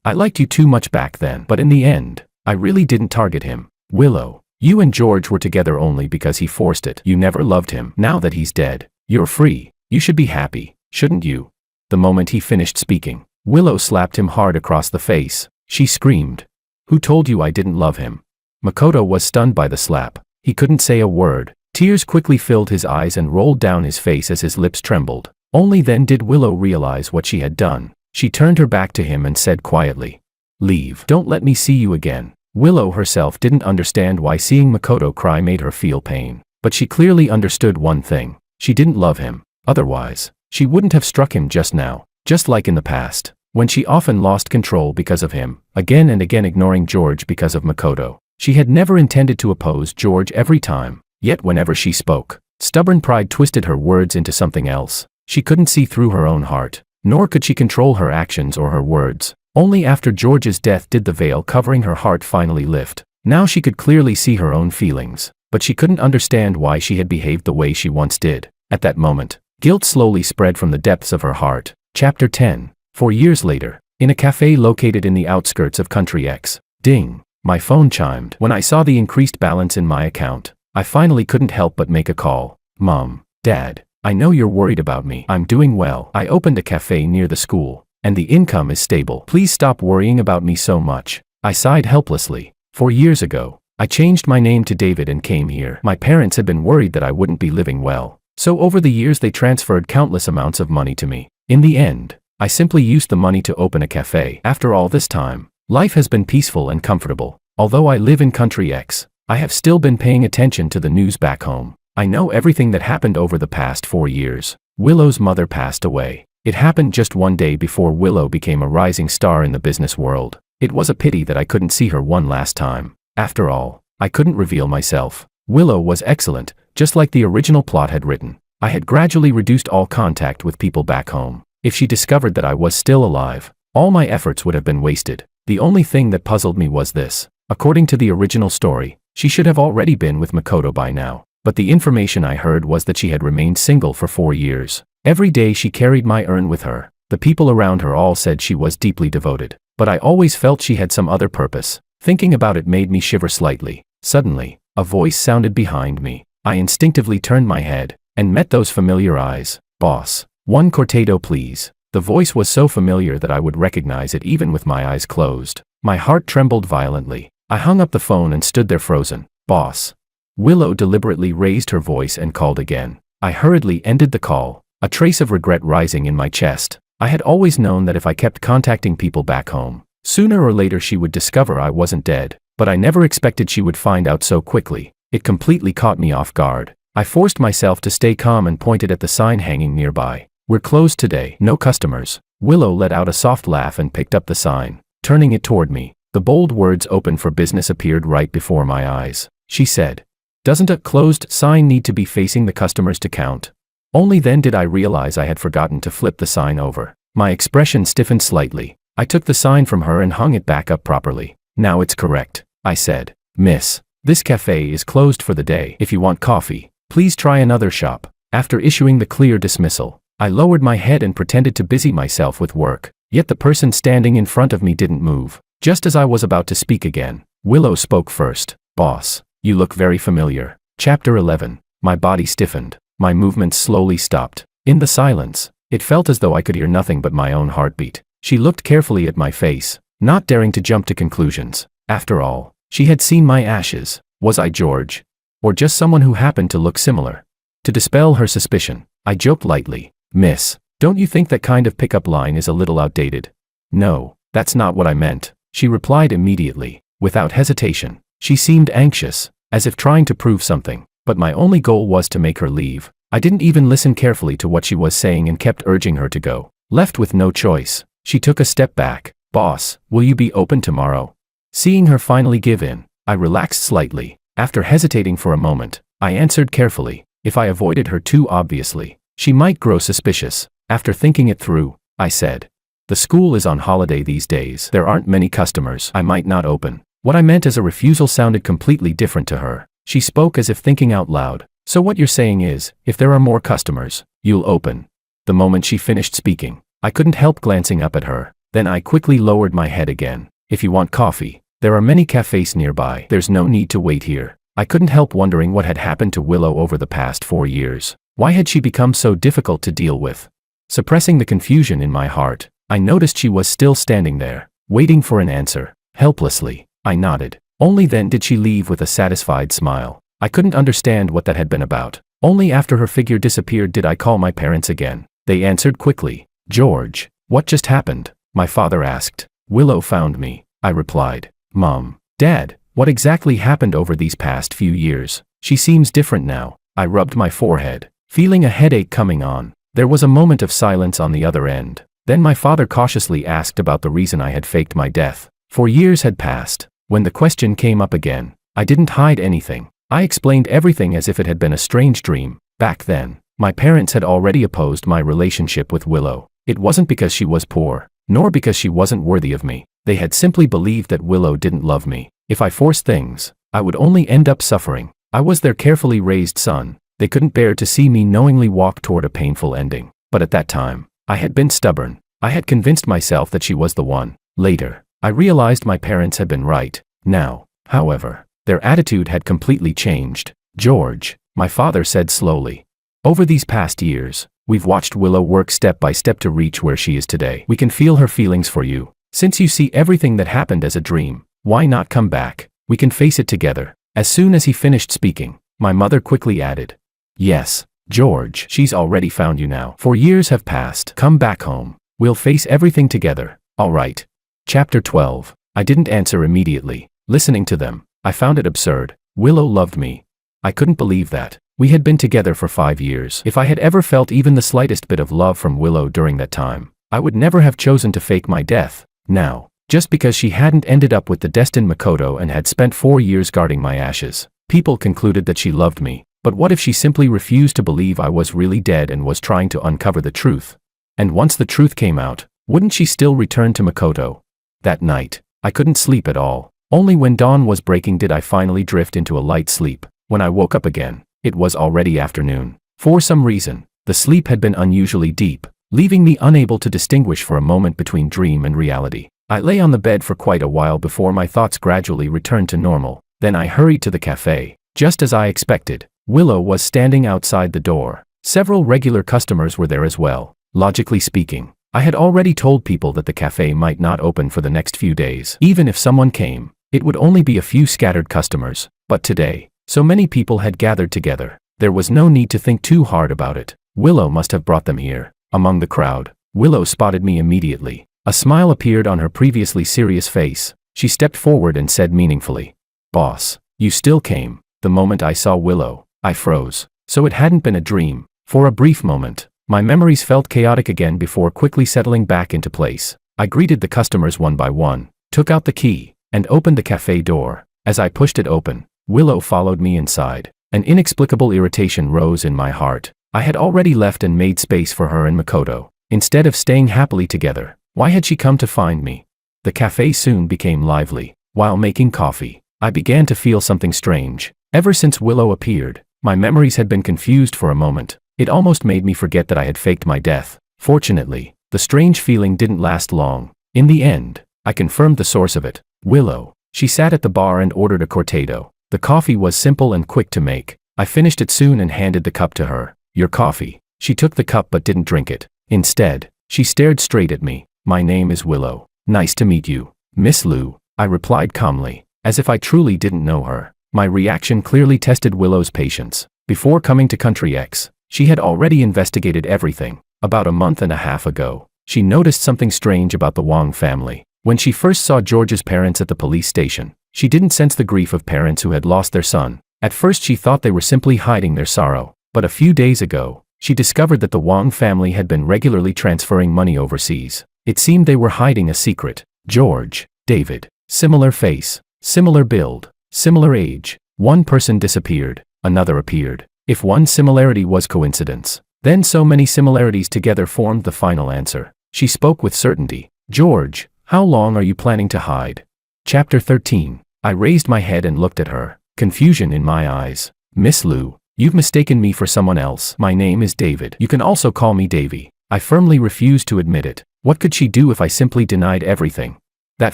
I liked you too much back then, but in the end, I really didn't target him. Willow, you and George were together only because he forced it. You never loved him. Now that he's dead, you're free. You should be happy, shouldn't you?" The moment he finished speaking, Willow slapped him hard across the face. She screamed, "Who told you I didn't love him?" Makoto was stunned by the slap. He couldn't say a word. Tears quickly filled his eyes and rolled down his face as his lips trembled. Only then did Willow realize what she had done. She turned her back to him and said quietly, "Leave. Don't let me see you again." Willow herself didn't understand why seeing Makoto cry made her feel pain. But she clearly understood one thing. She didn't love him. Otherwise, she wouldn't have struck him just now. Just like in the past, when she often lost control because of him, again and again ignoring George because of Makoto. She had never intended to oppose George every time. Yet whenever she spoke, stubborn pride twisted her words into something else. She couldn't see through her own heart, nor could she control her actions or her words. Only after George's death did the veil covering her heart finally lift. Now she could clearly see her own feelings, but she couldn't understand why she had behaved the way she once did. At that moment, guilt slowly spread from the depths of her heart. Chapter 10. 4 years later, in a cafe located in the outskirts of Country X. Ding! My phone chimed. When I saw the increased balance in my account, I finally couldn't help but make a call. "Mom, Dad, I know you're worried about me. I'm doing well. I opened a cafe near the school, and the income is stable. Please stop worrying about me so much." I sighed helplessly. 4 years ago, I changed my name to David and came here. My parents had been worried that I wouldn't be living well, so over the years they transferred countless amounts of money to me. In the end, I simply used the money to open a cafe. After all this time, life has been peaceful and comfortable. Although I live in Country X, I have still been paying attention to the news back home. I know everything that happened over the past 4 years. Willow's mother passed away. It happened just one day before Willow became a rising star in the business world. It was a pity that I couldn't see her one last time. After all, I couldn't reveal myself. Willow was excellent, just like the original plot had written. I had gradually reduced all contact with people back home. If she discovered that I was still alive, all my efforts would have been wasted. The only thing that puzzled me was this. According to the original story, she should have already been with Makoto by now. But the information I heard was that she had remained single for 4 years. Every day she carried my urn with her. The people around her all said she was deeply devoted. But I always felt she had some other purpose. Thinking about it made me shiver slightly. Suddenly, a voice sounded behind me. I instinctively turned my head and met those familiar eyes. "Boss, one cortado please." The voice was so familiar that I would recognize it even with my eyes closed. My heart trembled violently. I hung up the phone and stood there frozen. "Boss." Willow deliberately raised her voice and called again. I hurriedly ended the call, a trace of regret rising in my chest. I had always known that if I kept contacting people back home, sooner or later she would discover I wasn't dead, but I never expected she would find out so quickly. It completely caught me off guard. I forced myself to stay calm and pointed at the sign hanging nearby. "We're closed today, no customers." Willow let out a soft laugh and picked up the sign, turning it toward me. The bold words "open for business" appeared right before my eyes. She said, "Doesn't a closed sign need to be facing the customers to count?" Only then did I realize I had forgotten to flip the sign over. My expression stiffened slightly. I took the sign from her and hung it back up properly. "Now it's correct," I said. "Miss, this cafe is closed for the day. If you want coffee, please try another shop." After issuing the clear dismissal, I lowered my head and pretended to busy myself with work. Yet the person standing in front of me didn't move. Just as I was about to speak again, Willow spoke first. "Boss, you look very familiar." Chapter 11. My body stiffened. My movements slowly stopped. In the silence, it felt as though I could hear nothing but my own heartbeat. She looked carefully at my face, not daring to jump to conclusions. After all, she had seen my ashes. Was I George? Or just someone who happened to look similar? To dispel her suspicion, I joked lightly. "Miss, don't you think that kind of pickup line is a little outdated?" "No, that's not what I meant," she replied immediately, without hesitation. She seemed anxious, as if trying to prove something, but my only goal was to make her leave. I didn't even listen carefully to what she was saying and kept urging her to go. Left with no choice, she took a step back. "Boss, will you be open tomorrow?" Seeing her finally give in, I relaxed slightly. After hesitating for a moment, I answered carefully. If I avoided her too obviously, she might grow suspicious. After thinking it through, I said, "The school is on holiday these days. There aren't many customers. I might not open." What I meant as a refusal sounded completely different to her. She spoke as if thinking out loud. "So what you're saying is, if there are more customers, you'll open." The moment she finished speaking, I couldn't help glancing up at her. Then I quickly lowered my head again. "If you want coffee, there are many cafes nearby. There's no need to wait here." I couldn't help wondering what had happened to Willow over the past 4 years. Why had she become so difficult to deal with? Suppressing the confusion in my heart, I noticed she was still standing there, waiting for an answer. Helplessly, I nodded. Only then did she leave with a satisfied smile. I couldn't understand what that had been about. Only after her figure disappeared did I call my parents again. They answered quickly. "George, what just happened?" my father asked. "Willow found me," I replied. "Mom, Dad, what exactly happened over these past few years? She seems different now." I rubbed my forehead, feeling a headache coming on. There was a moment of silence on the other end. Then my father cautiously asked about the reason I had faked my death. 4 years had passed. When the question came up again, I didn't hide anything. I explained everything as if it had been a strange dream. Back then, my parents had already opposed my relationship with Willow. It wasn't because she was poor, nor because she wasn't worthy of me. They had simply believed that Willow didn't love me. If I forced things, I would only end up suffering. I was their carefully raised son. They couldn't bear to see me knowingly walk toward a painful ending. But at that time, I had been stubborn. I had convinced myself that she was the one. Later, I realized my parents had been right. Now, however, their attitude had completely changed. "George," my father said slowly, "over these past years, we've watched Willow work step by step to reach where she is today. We can feel her feelings for you. Since you see everything that happened as a dream, why not come back? We can face it together." As soon as he finished speaking, my mother quickly added, "Yes, George, she's already found you now. 4 years have passed. Come back home. We'll face everything together, all right?" Chapter 12. I didn't answer immediately. Listening to them, I found it absurd. Willow loved me. I couldn't believe that. We had been together for 5 years. If I had ever felt even the slightest bit of love from Willow during that time, I would never have chosen to fake my death. Now, just because she hadn't ended up with the destined Makoto and had spent 4 years guarding my ashes, people concluded that she loved me. But what if she simply refused to believe I was really dead and was trying to uncover the truth? And once the truth came out, wouldn't she still return to Makoto? That night, I couldn't sleep at all. Only when dawn was breaking did I finally drift into a light sleep. When I woke up again, It was already afternoon. For some reason, the sleep had been unusually deep, leaving me unable to distinguish for a moment between dream and reality. I lay on the bed for quite a while before my thoughts gradually returned to normal. Then I hurried to the cafe. Just as I expected, Willow was standing outside the door. Several regular customers were there as well. Logically speaking, I had already told people that the cafe might not open for the next few days. Even if someone came, it would only be a few scattered customers. But today, so many people had gathered together. There was no need to think too hard about it. Willow must have brought them here. Among the crowd, Willow spotted me immediately. A smile appeared on her previously serious face. She stepped forward and said meaningfully, "Boss, you still came." The moment I saw Willow, I froze. So it hadn't been a dream. For a brief moment, my memories felt chaotic again before quickly settling back into place. I greeted the customers one by one, took out the key, and opened the cafe door. As I pushed it open, Willow followed me inside. An inexplicable irritation rose in my heart. I had already left and made space for her and Makoto. Instead of staying happily together, why had she come to find me? The cafe soon became lively. While making coffee, I began to feel something strange. Ever since Willow appeared, my memories had been confused for a moment. It almost made me forget that I had faked my death. Fortunately, the strange feeling didn't last long. In the end, I confirmed the source of it. Willow. She sat at the bar and ordered a cortado. The coffee was simple and quick to make. I finished it soon and handed the cup to her. "Your coffee." She took the cup but didn't drink it. Instead, she stared straight at me. "My name is Willow. Nice to meet you, Miss Liu," I replied calmly, as if I truly didn't know her. My reaction clearly tested Willow's patience. Before coming to Country X, she had already investigated everything. About a month and a half ago, she noticed something strange about the Wang family. When she first saw George's parents at the police station, she didn't sense the grief of parents who had lost their son. At first she thought they were simply hiding their sorrow. But a few days ago, she discovered that the Wang family had been regularly transferring money overseas. It seemed they were hiding a secret. George, David, similar face, similar build, similar age. One person disappeared, another appeared. If one similarity was coincidence, then so many similarities together formed the final answer. She spoke with certainty. "George, how long are you planning to hide?" Chapter 13. I raised my head and looked at her, confusion in my eyes. "Miss Liu, you've mistaken me for someone else. My name is David. You can also call me Davy." I firmly refused to admit it. What could she do if I simply denied everything? That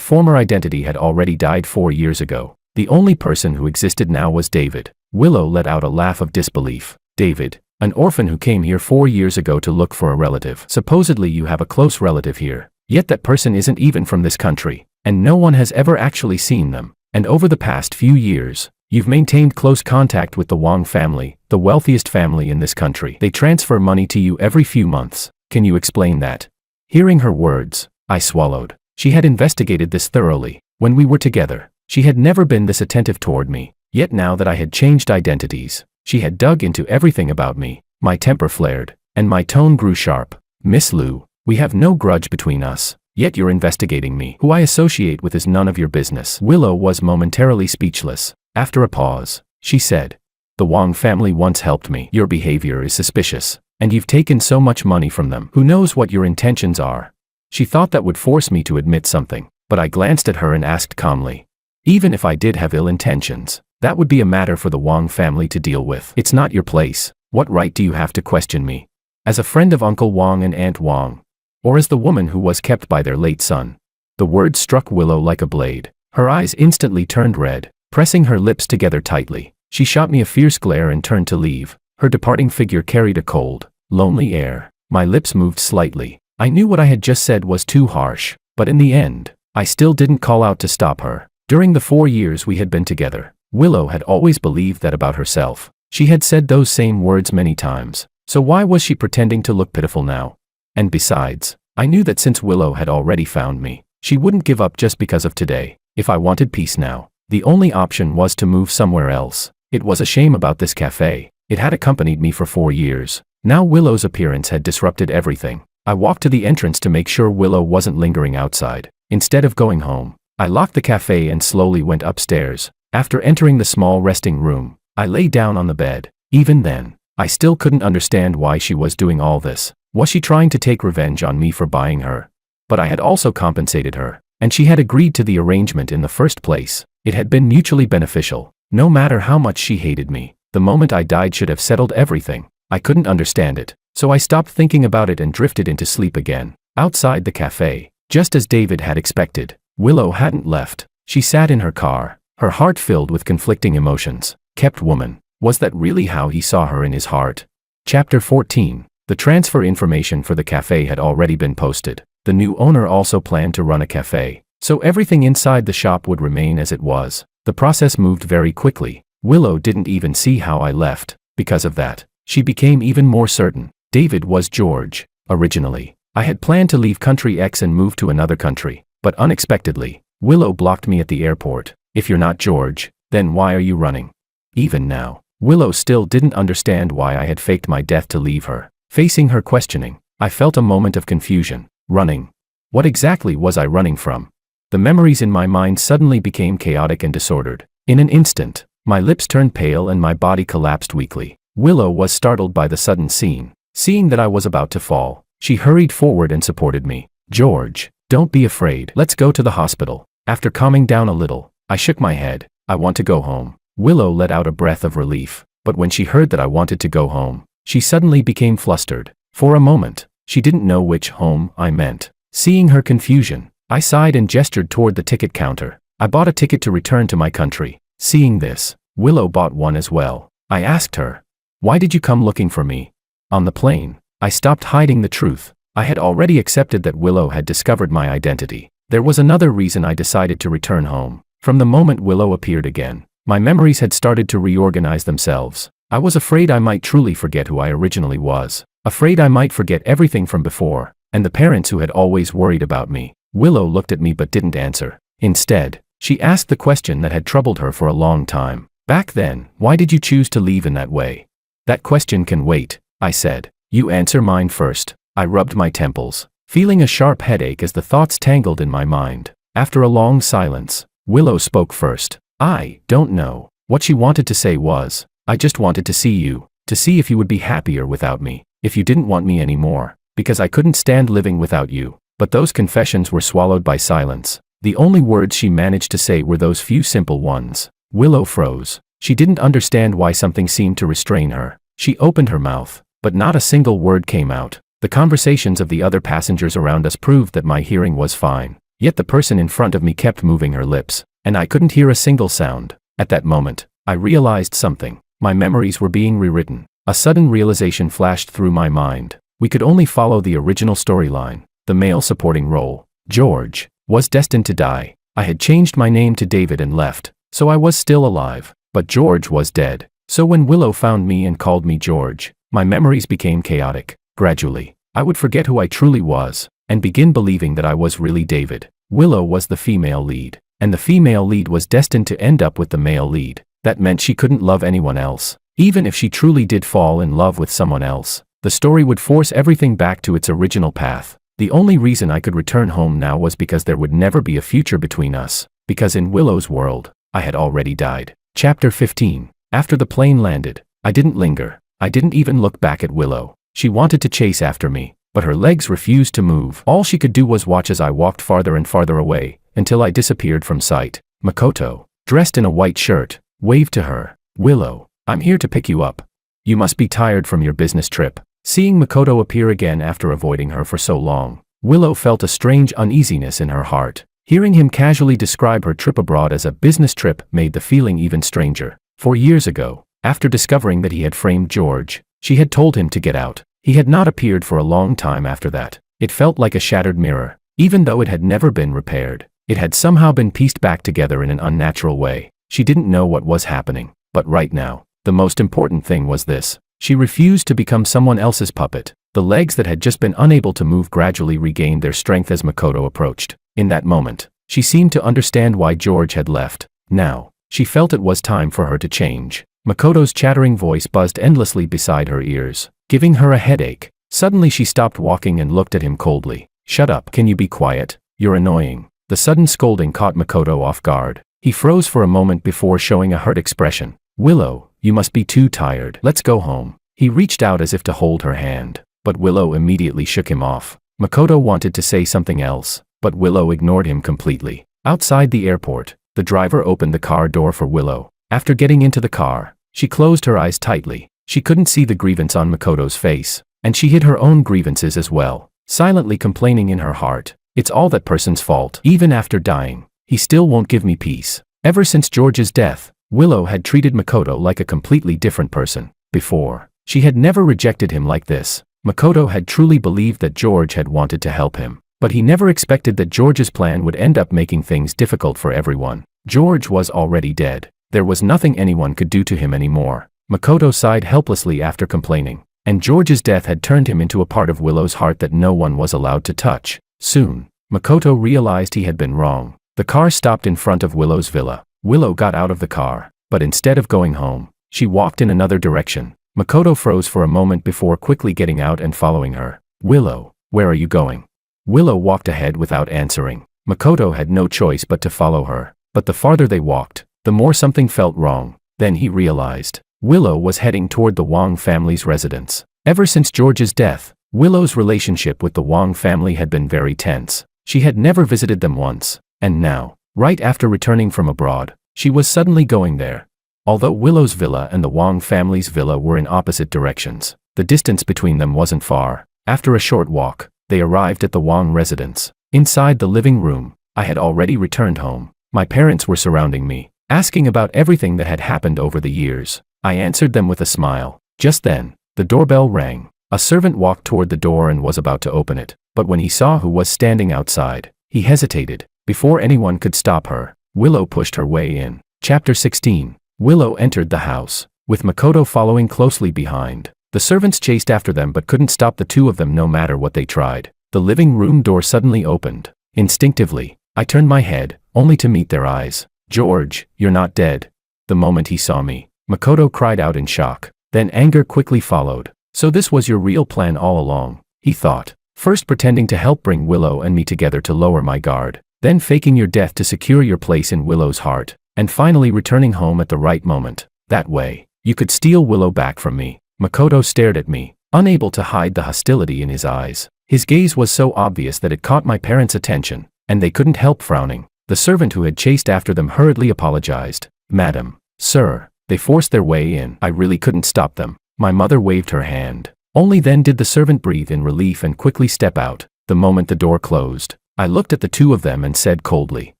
former identity had already died 4 years ago. The only person who existed now was David. Willow let out a laugh of disbelief. "David, an orphan who came here 4 years ago to look for a relative. Supposedly you have a close relative here. Yet that person isn't even from this country, and no one has ever actually seen them. And over the past few years, you've maintained close contact with the Wang family, the wealthiest family in this country. They transfer money to you every few months. Can you explain that?" Hearing her words, I swallowed. She had investigated this thoroughly. When we were together, she had never been this attentive toward me. Yet now that I had changed identities, she had dug into everything about me. My temper flared, and my tone grew sharp. "Miss Liu, we have no grudge between us, yet you're investigating me. Who I associate with is none of your business." Willow was momentarily speechless. After a pause, she said, "The Wang family once helped me. Your behavior is suspicious, and you've taken so much money from them. Who knows what your intentions are?" She thought that would force me to admit something, but I glanced at her and asked calmly, "Even if I did have ill intentions, that would be a matter for the Wang family to deal with. It's not your place. What right do you have to question me? As a friend of Uncle Wang and Aunt Wang, or as the woman who was kept by their late son?" The words struck Willow like a blade. Her eyes instantly turned red. Pressing her lips together tightly, she shot me a fierce glare and turned to leave. Her departing figure carried a cold, lonely air. My lips moved slightly. I knew what I had just said was too harsh, but in the end, I still didn't call out to stop her. During the 4 years we had been together, Willow had always believed that about herself. She had said those same words many times, so why was she pretending to look pitiful now? And besides, I knew that since Willow had already found me, she wouldn't give up just because of today. If I wanted peace now, the only option was to move somewhere else. It was a shame about this cafe. It had accompanied me for 4 years. Now Willow's appearance had disrupted everything. I walked to the entrance to make sure Willow wasn't lingering outside. Instead of going home, I locked the cafe and slowly went upstairs. After entering the small resting room, I lay down on the bed. Even then, I still couldn't understand why she was doing all this. Was she trying to take revenge on me for buying her? But I had also compensated her, and she had agreed to the arrangement in the first place. It had been mutually beneficial. No matter how much she hated me, The moment I died should have settled everything. I couldn't understand it, so I stopped thinking about it and drifted into sleep again. Outside the cafe, just as David had expected, Willow hadn't left. She sat in her car, her heart filled with conflicting emotions. Kept woman. Was that really how he saw her in his heart? Chapter 14. The transfer information for the cafe had already been posted. The new owner also planned to run a cafe, so everything inside the shop would remain as it was. The process moved very quickly. Willow didn't even see how I left. Because of that, she became even more certain. David was George. Originally, I had planned to leave country X and move to another country, but unexpectedly, Willow blocked me at the airport. If you're not George, then why are you running? Even now, Willow still didn't understand why I had faked my death to leave her. Facing her questioning, I felt a moment of confusion. Running. What exactly was I running from? The memories in my mind suddenly became chaotic and disordered. In an instant, my lips turned pale and my body collapsed weakly. Willow was startled by the sudden scene. Seeing that I was about to fall, she hurried forward and supported me. George, don't be afraid. Let's go to the hospital. After calming down a little, I shook my head. I want to go home. Willow let out a breath of relief, but when she heard that I wanted to go home, she suddenly became flustered. For a moment, she didn't know which home I meant. Seeing her confusion, I sighed and gestured toward the ticket counter. I bought a ticket to return to my country. Seeing this, Willow bought one as well. I asked her, "Why did you come looking for me?" On the plane, I stopped hiding the truth. I had already accepted that Willow had discovered my identity. There was another reason I decided to return home. From the moment Willow appeared again, my memories had started to reorganize themselves. I was afraid I might truly forget who I originally was. Afraid I might forget everything from before, and the parents who had always worried about me. Willow looked at me but didn't answer. Instead, she asked the question that had troubled her for a long time. Back then, why did you choose to leave in that way? That question can wait, I said. You answer mine first. I rubbed my temples, feeling a sharp headache as the thoughts tangled in my mind. After a long silence, Willow spoke first. I don't know. What she wanted to say was, I just wanted to see you, to see if you would be happier without me, if you didn't want me anymore, because I couldn't stand living without you. But those confessions were swallowed by silence. The only words she managed to say were those few simple ones. Willow froze. She didn't understand why something seemed to restrain her. She opened her mouth, but not a single word came out. The conversations of the other passengers around us proved that my hearing was fine. Yet the person in front of me kept moving her lips, and I couldn't hear a single sound. At that moment, I realized something. My memories were being rewritten. A sudden realization flashed through my mind. We could only follow the original storyline. The male supporting role, George, was destined to die. I had changed my name to David and left, so I was still alive. But George was dead. So when Willow found me and called me George, my memories became chaotic. Gradually, I would forget who I truly was, and begin believing that I was really David. Willow was the female lead, and the female lead was destined to end up with the male lead. That meant she couldn't love anyone else. Even if she truly did fall in love with someone else, the story would force everything back to its original path. The only reason I could return home now was because there would never be a future between us, because in Willow's world, I had already died. Chapter 15. After the plane landed, I didn't linger. I didn't even look back at Willow. She wanted to chase after me, but her legs refused to move. All she could do was watch as I walked farther and farther away, until I disappeared from sight. Makoto, dressed in a white shirt, waved to her. Willow, I'm here to pick you up. You must be tired from your business trip. Seeing Makoto appear again after avoiding her for so long, Willow felt a strange uneasiness in her heart. Hearing him casually describe her trip abroad as a business trip made the feeling even stranger. 4 years ago, after discovering that he had framed George, she had told him to get out. He had not appeared for a long time after that. It felt like a shattered mirror. Even though it had never been repaired, it had somehow been pieced back together in an unnatural way. She didn't know what was happening. But right now, the most important thing was this. She refused to become someone else's puppet. The legs that had just been unable to move gradually regained their strength as Makoto approached. In that moment, she seemed to understand why George had left. Now, she felt it was time for her to change. Makoto's chattering voice buzzed endlessly beside her ears, giving her a headache. Suddenly she stopped walking and looked at him coldly. Shut up, can you be quiet? You're annoying. The sudden scolding caught Makoto off guard. He froze for a moment before showing a hurt expression. Willow, you must be too tired. Let's go home. He reached out as if to hold her hand, but Willow immediately shook him off. Makoto wanted to say something else, but Willow ignored him completely. Outside the airport, the driver opened the car door for Willow. After getting into the car, She closed her eyes tightly. She couldn't see the grievance on Makoto's face, and she hid her own grievances as well, silently complaining in her heart. It's all that person's fault. Even after dying, he still won't give me peace. Ever since George's death, Willow had treated Makoto like a completely different person. Before, she had never rejected him like this. Makoto had truly believed that George had wanted to help him, but he never expected that George's plan would end up making things difficult for everyone. George was already dead. There was nothing anyone could do to him anymore. Makoto sighed helplessly after complaining, and George's death had turned him into a part of Willow's heart that no one was allowed to touch. Soon, Makoto realized he had been wrong. The car stopped in front of Willow's villa. Willow got out of the car, but instead of going home, she walked in another direction. Makoto froze for a moment before quickly getting out and following her. Willow, where are you going? Willow walked ahead without answering. Makoto had no choice but to follow her, but the farther they walked, the more something felt wrong. Then he realized Willow was heading toward the Wong family's residence. Ever since George's death, Willow's relationship with the Wong family had been very tense. She had never visited them once, and now, right after returning from abroad, she was suddenly going there. Although Willow's villa and the Wong family's villa were in opposite directions, the distance between them wasn't far. After a short walk, they arrived at the Wong residence. Inside the living room, I had already returned home. My parents were surrounding me, asking about everything that had happened over the years. I answered them with a smile. Just then, the doorbell rang. A servant walked toward the door and was about to open it, but when he saw who was standing outside, he hesitated. Before anyone could stop her, Willow pushed her way in. Chapter 16. Willow entered the house, with Makoto following closely behind. The servants chased after them but couldn't stop the two of them no matter what they tried. The living room door suddenly opened. Instinctively, I turned my head, only to meet their eyes. George, you're not dead. The moment he saw me, Makoto cried out in shock. Then anger quickly followed. So this was your real plan all along, he thought. First pretending to help bring Willow and me together to lower my guard, then faking your death to secure your place in Willow's heart, and finally returning home at the right moment. That way, you could steal Willow back from me. Makoto stared at me, unable to hide the hostility in his eyes. His gaze was so obvious that it caught my parents' attention, and they couldn't help frowning. The servant who had chased after them hurriedly apologized. Madam, sir, they forced their way in. I really couldn't stop them. My mother waved her hand. Only then did the servant breathe in relief and quickly step out. The moment the door closed, I looked at the two of them and said coldly,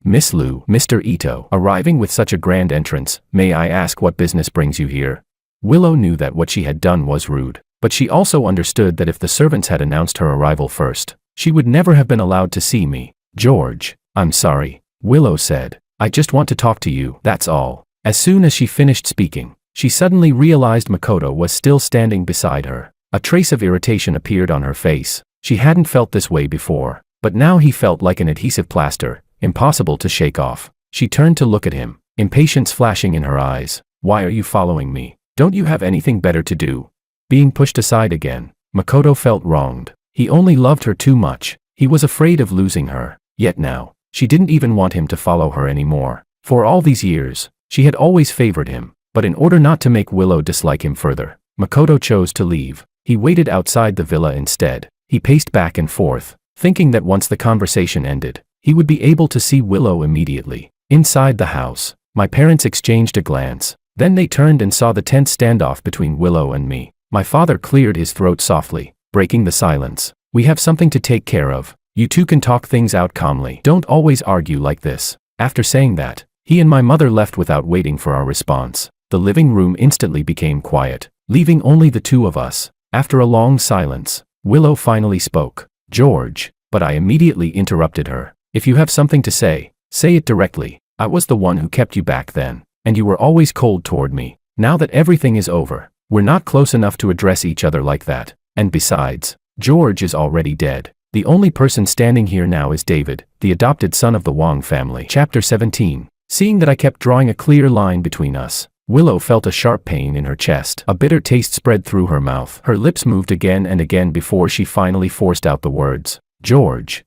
Miss Liu, Mr. Ito, arriving with such a grand entrance, may I ask what business brings you here? Willow knew that what she had done was rude, but she also understood that if the servants had announced her arrival first, she would never have been allowed to see me. George, I'm sorry, Willow said. I just want to talk to you, that's all. As soon as she finished speaking, she suddenly realized Makoto was still standing beside her. A trace of irritation appeared on her face. She hadn't felt this way before, but now he felt like an adhesive plaster, impossible to shake off. She turned to look at him, impatience flashing in her eyes. Why are you following me? Don't you have anything better to do? Being pushed aside again, Makoto felt wronged. He only loved her too much. He was afraid of losing her. Yet now, she didn't even want him to follow her anymore. For all these years, she had always favored him, but in order not to make Willow dislike him further, Makoto chose to leave. He waited outside the villa instead. He paced back and forth, thinking that once the conversation ended, he would be able to see Willow immediately. Inside the house, my parents exchanged a glance. Then they turned and saw the tense standoff between Willow and me. My father cleared his throat softly, breaking the silence. We have something to take care of. You two can talk things out calmly. Don't always argue like this. After saying that, he and my mother left without waiting for our response. The living room instantly became quiet, leaving only the two of us. After a long silence, Willow finally spoke. George, but I immediately interrupted her. If you have something to say it directly. I was the one who kept you back then, and you were always cold toward me. Now that everything is over, we're not close enough to address each other like that. And besides, George is already dead. The only person standing here now is David, the adopted son of the Wong family. Chapter 17. Seeing that I kept drawing a clear line between us, Willow felt a sharp pain in her chest. A bitter taste spread through her mouth. Her lips moved again and again before she finally forced out the words, George.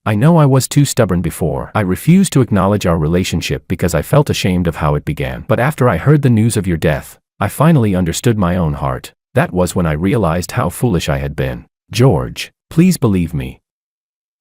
I know I was too stubborn before. I refused to acknowledge our relationship because I felt ashamed of how it began. But after I heard the news of your death, I finally understood my own heart. That was when I realized how foolish I had been. George, please believe me.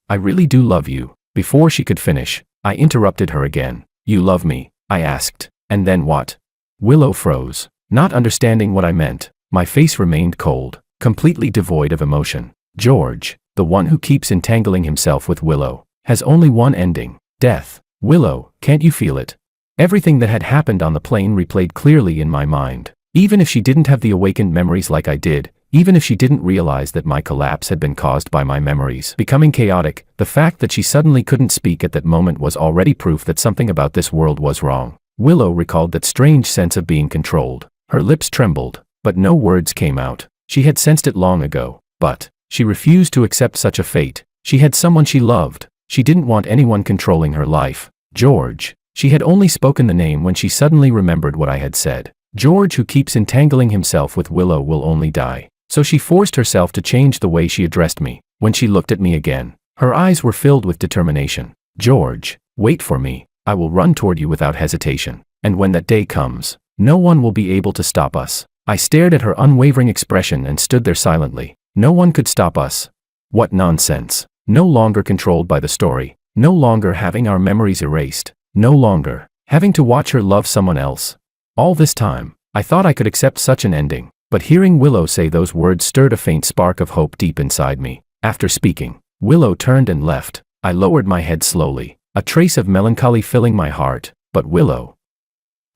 I really do love you. Before she could finish, I interrupted her again. You love me? I asked. And then what? Willow froze, not understanding what I meant. My face remained cold, completely devoid of emotion. George, the one who keeps entangling himself with Willow, has only one ending: death. Willow, can't you feel it? Everything that had happened on the plane replayed clearly in my mind. Even if she didn't have the awakened memories like I did, even if she didn't realize that my collapse had been caused by my memories becoming chaotic, the fact that she suddenly couldn't speak at that moment was already proof that something about this world was wrong. Willow recalled that strange sense of being controlled. Her lips trembled, but no words came out. She had sensed it long ago, but she refused to accept such a fate. She had someone she loved. She didn't want anyone controlling her life. George. She had only spoken the name when she suddenly remembered what I had said. George, who keeps entangling himself with Willow, will only die. So she forced herself to change the way she addressed me. When she looked at me again, her eyes were filled with determination. George, wait for me. I will run toward you without hesitation. And when that day comes, no one will be able to stop us. I stared at her unwavering expression and stood there silently. No one could stop us. What nonsense. No longer controlled by the story. No longer having our memories erased. No longer having to watch her love someone else. All this time, I thought I could accept such an ending. But hearing Willow say those words stirred a faint spark of hope deep inside me. After speaking, Willow turned and left. I lowered my head slowly, a trace of melancholy filling my heart. But Willow,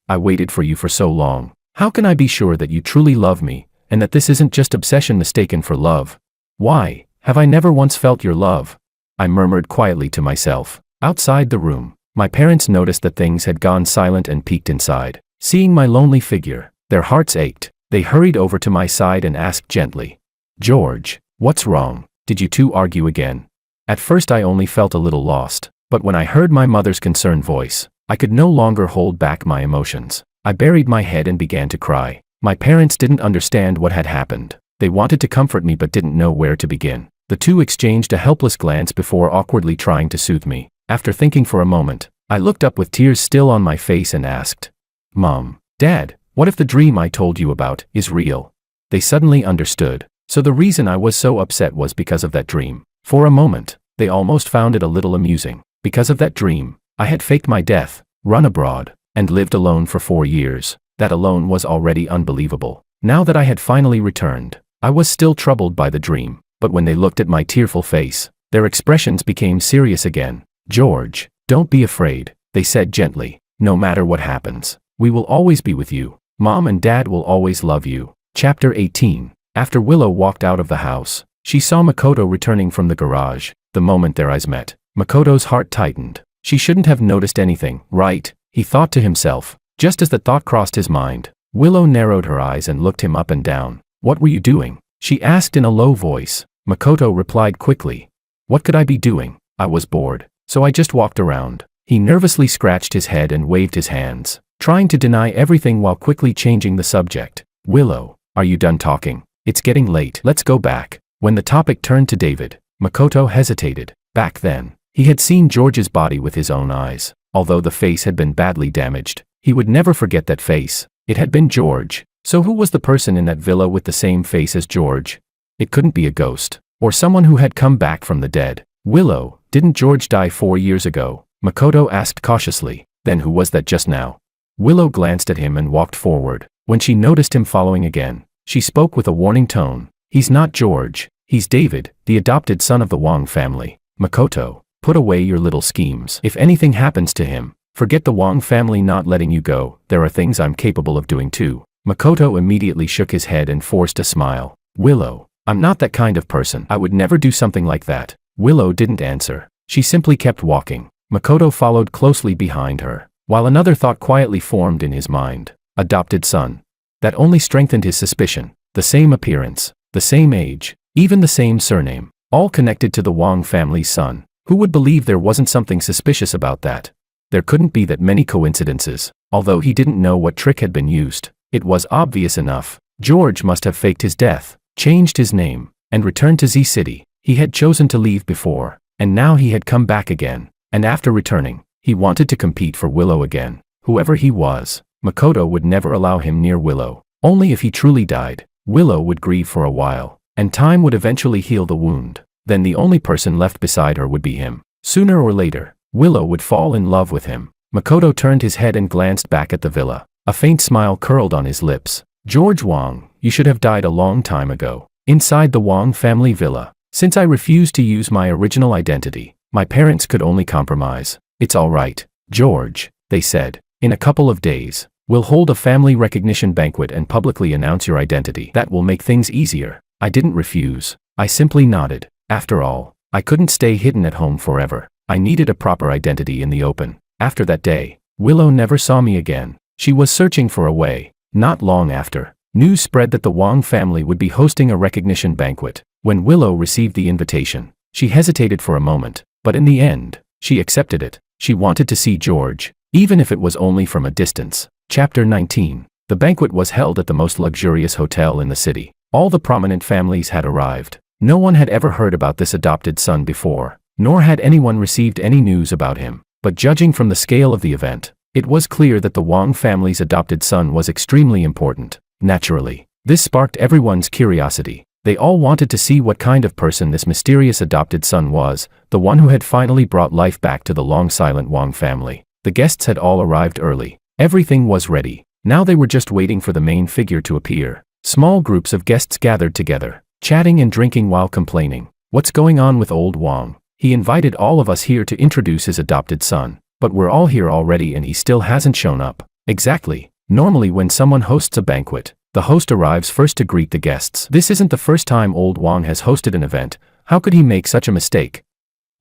I waited for you for so long. How can I be sure that you truly love me, and that this isn't just obsession mistaken for love? Why have I never once felt your love? I murmured quietly to myself. Outside the room, my parents noticed that things had gone silent and peeked inside. Seeing my lonely figure, their hearts ached. They hurried over to my side and asked gently, George, what's wrong? Did you two argue again? At first I only felt a little lost, but when I heard my mother's concerned voice, I could no longer hold back my emotions. I buried my head and began to cry. My parents didn't understand what had happened. They wanted to comfort me but didn't know where to begin. The two exchanged a helpless glance before awkwardly trying to soothe me. After thinking for a moment, I looked up with tears still on my face and asked, Mom, Dad, what if the dream I told you about is real? They suddenly understood. So the reason I was so upset was because of that dream. For a moment, they almost found it a little amusing. Because of that dream, I had faked my death, run abroad, and lived alone for 4 years. That alone was already unbelievable. Now that I had finally returned, I was still troubled by the dream. But when they looked at my tearful face, their expressions became serious again. George, don't be afraid, they said gently. No matter what happens, we will always be with you. Mom and Dad will always love you. Chapter 18. After Willow walked out of the house, she saw Makoto returning from the garage. The moment their eyes met, Makoto's heart tightened. She shouldn't have noticed anything, right? He thought to himself. Just as the thought crossed his mind, Willow narrowed her eyes and looked him up and down. What were you doing? She asked in a low voice. Makoto replied quickly. What could I be doing? I was bored, so I just walked around. He nervously scratched his head and waved his hands, trying to deny everything while quickly changing the subject. Willow, are you done talking? It's getting late. Let's go back. When the topic turned to David, Makoto hesitated. Back then, he had seen George's body with his own eyes. Although the face had been badly damaged, he would never forget that face. It had been George. So who was the person in that villa with the same face as George? It couldn't be a ghost, or someone who had come back from the dead. Willow, didn't George die 4 years ago? Makoto asked cautiously. Then who was that just now? Willow glanced at him and walked forward. When she noticed him following again, she spoke with a warning tone. He's not George. He's David, the adopted son of the Wong family. Makoto, put away your little schemes. If anything happens to him, forget the Wong family not letting you go. There are things I'm capable of doing too. Makoto immediately shook his head and forced a smile. Willow, I'm not that kind of person. I would never do something like that. Willow didn't answer. She simply kept walking. Makoto followed closely behind her, while another thought quietly formed in his mind. Adopted son. That only strengthened his suspicion. The same appearance, the same age, even the same surname, all connected to the Wong family's son. Who would believe there wasn't something suspicious about that? There couldn't be that many coincidences. Although he didn't know what trick had been used, it was obvious enough. George must have faked his death, changed his name, and returned to Z City. He had chosen to leave before, and now he had come back again. And after returning, he wanted to compete for Willow again. Whoever he was, Makoto would never allow him near Willow. Only if he truly died, Willow would grieve for a while, and time would eventually heal the wound. Then the only person left beside her would be him. Sooner or later, Willow would fall in love with him. Makoto turned his head and glanced back at the villa. A faint smile curled on his lips. George Wang, you should have died a long time ago. Inside the Wang family villa, since I refused to use my original identity, my parents could only compromise. It's all right, George, they said. In a couple of days, we'll hold a family recognition banquet and publicly announce your identity. That will make things easier. I didn't refuse. I simply nodded. After all, I couldn't stay hidden at home forever. I needed a proper identity in the open. After that day, Willow never saw me again. She was searching for a way. Not long after, news spread that the Wang family would be hosting a recognition banquet. When Willow received the invitation, she hesitated for a moment, but in the end, she accepted it. She wanted to see George, even if it was only from a distance. Chapter 19. The banquet was held at the most luxurious hotel in the city. All the prominent families had arrived. No one had ever heard about this adopted son before, nor had anyone received any news about him. But judging from the scale of the event, it was clear that the Wang family's adopted son was extremely important. Naturally, this sparked everyone's curiosity. They all wanted to see what kind of person this mysterious adopted son was, the one who had finally brought life back to the long-silent Wang family. The guests had all arrived early. Everything was ready. Now they were just waiting for the main figure to appear. Small groups of guests gathered together, chatting and drinking while complaining. What's going on with old Wang? He invited all of us here to introduce his adopted son, but we're all here already and he still hasn't shown up. Exactly. Normally when someone hosts a banquet, the host arrives first to greet the guests. This isn't the first time old Wang has hosted an event. How could he make such a mistake?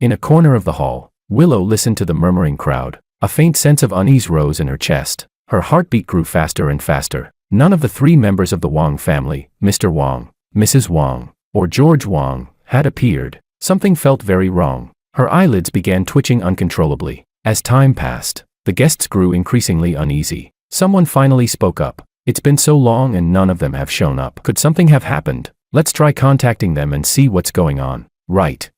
In a corner of the hall, Willow listened to the murmuring crowd. A faint sense of unease rose in her chest. Her heartbeat grew faster and faster. None of the three members of the Wang family, Mr. Wang, Mrs. Wang, or George Wang, had appeared. Something felt very wrong. Her eyelids began twitching uncontrollably. As time passed, the guests grew increasingly uneasy. Someone finally spoke up. It's been so long and none of them have shown up. Could something have happened? Let's try contacting them and see what's going on. Right.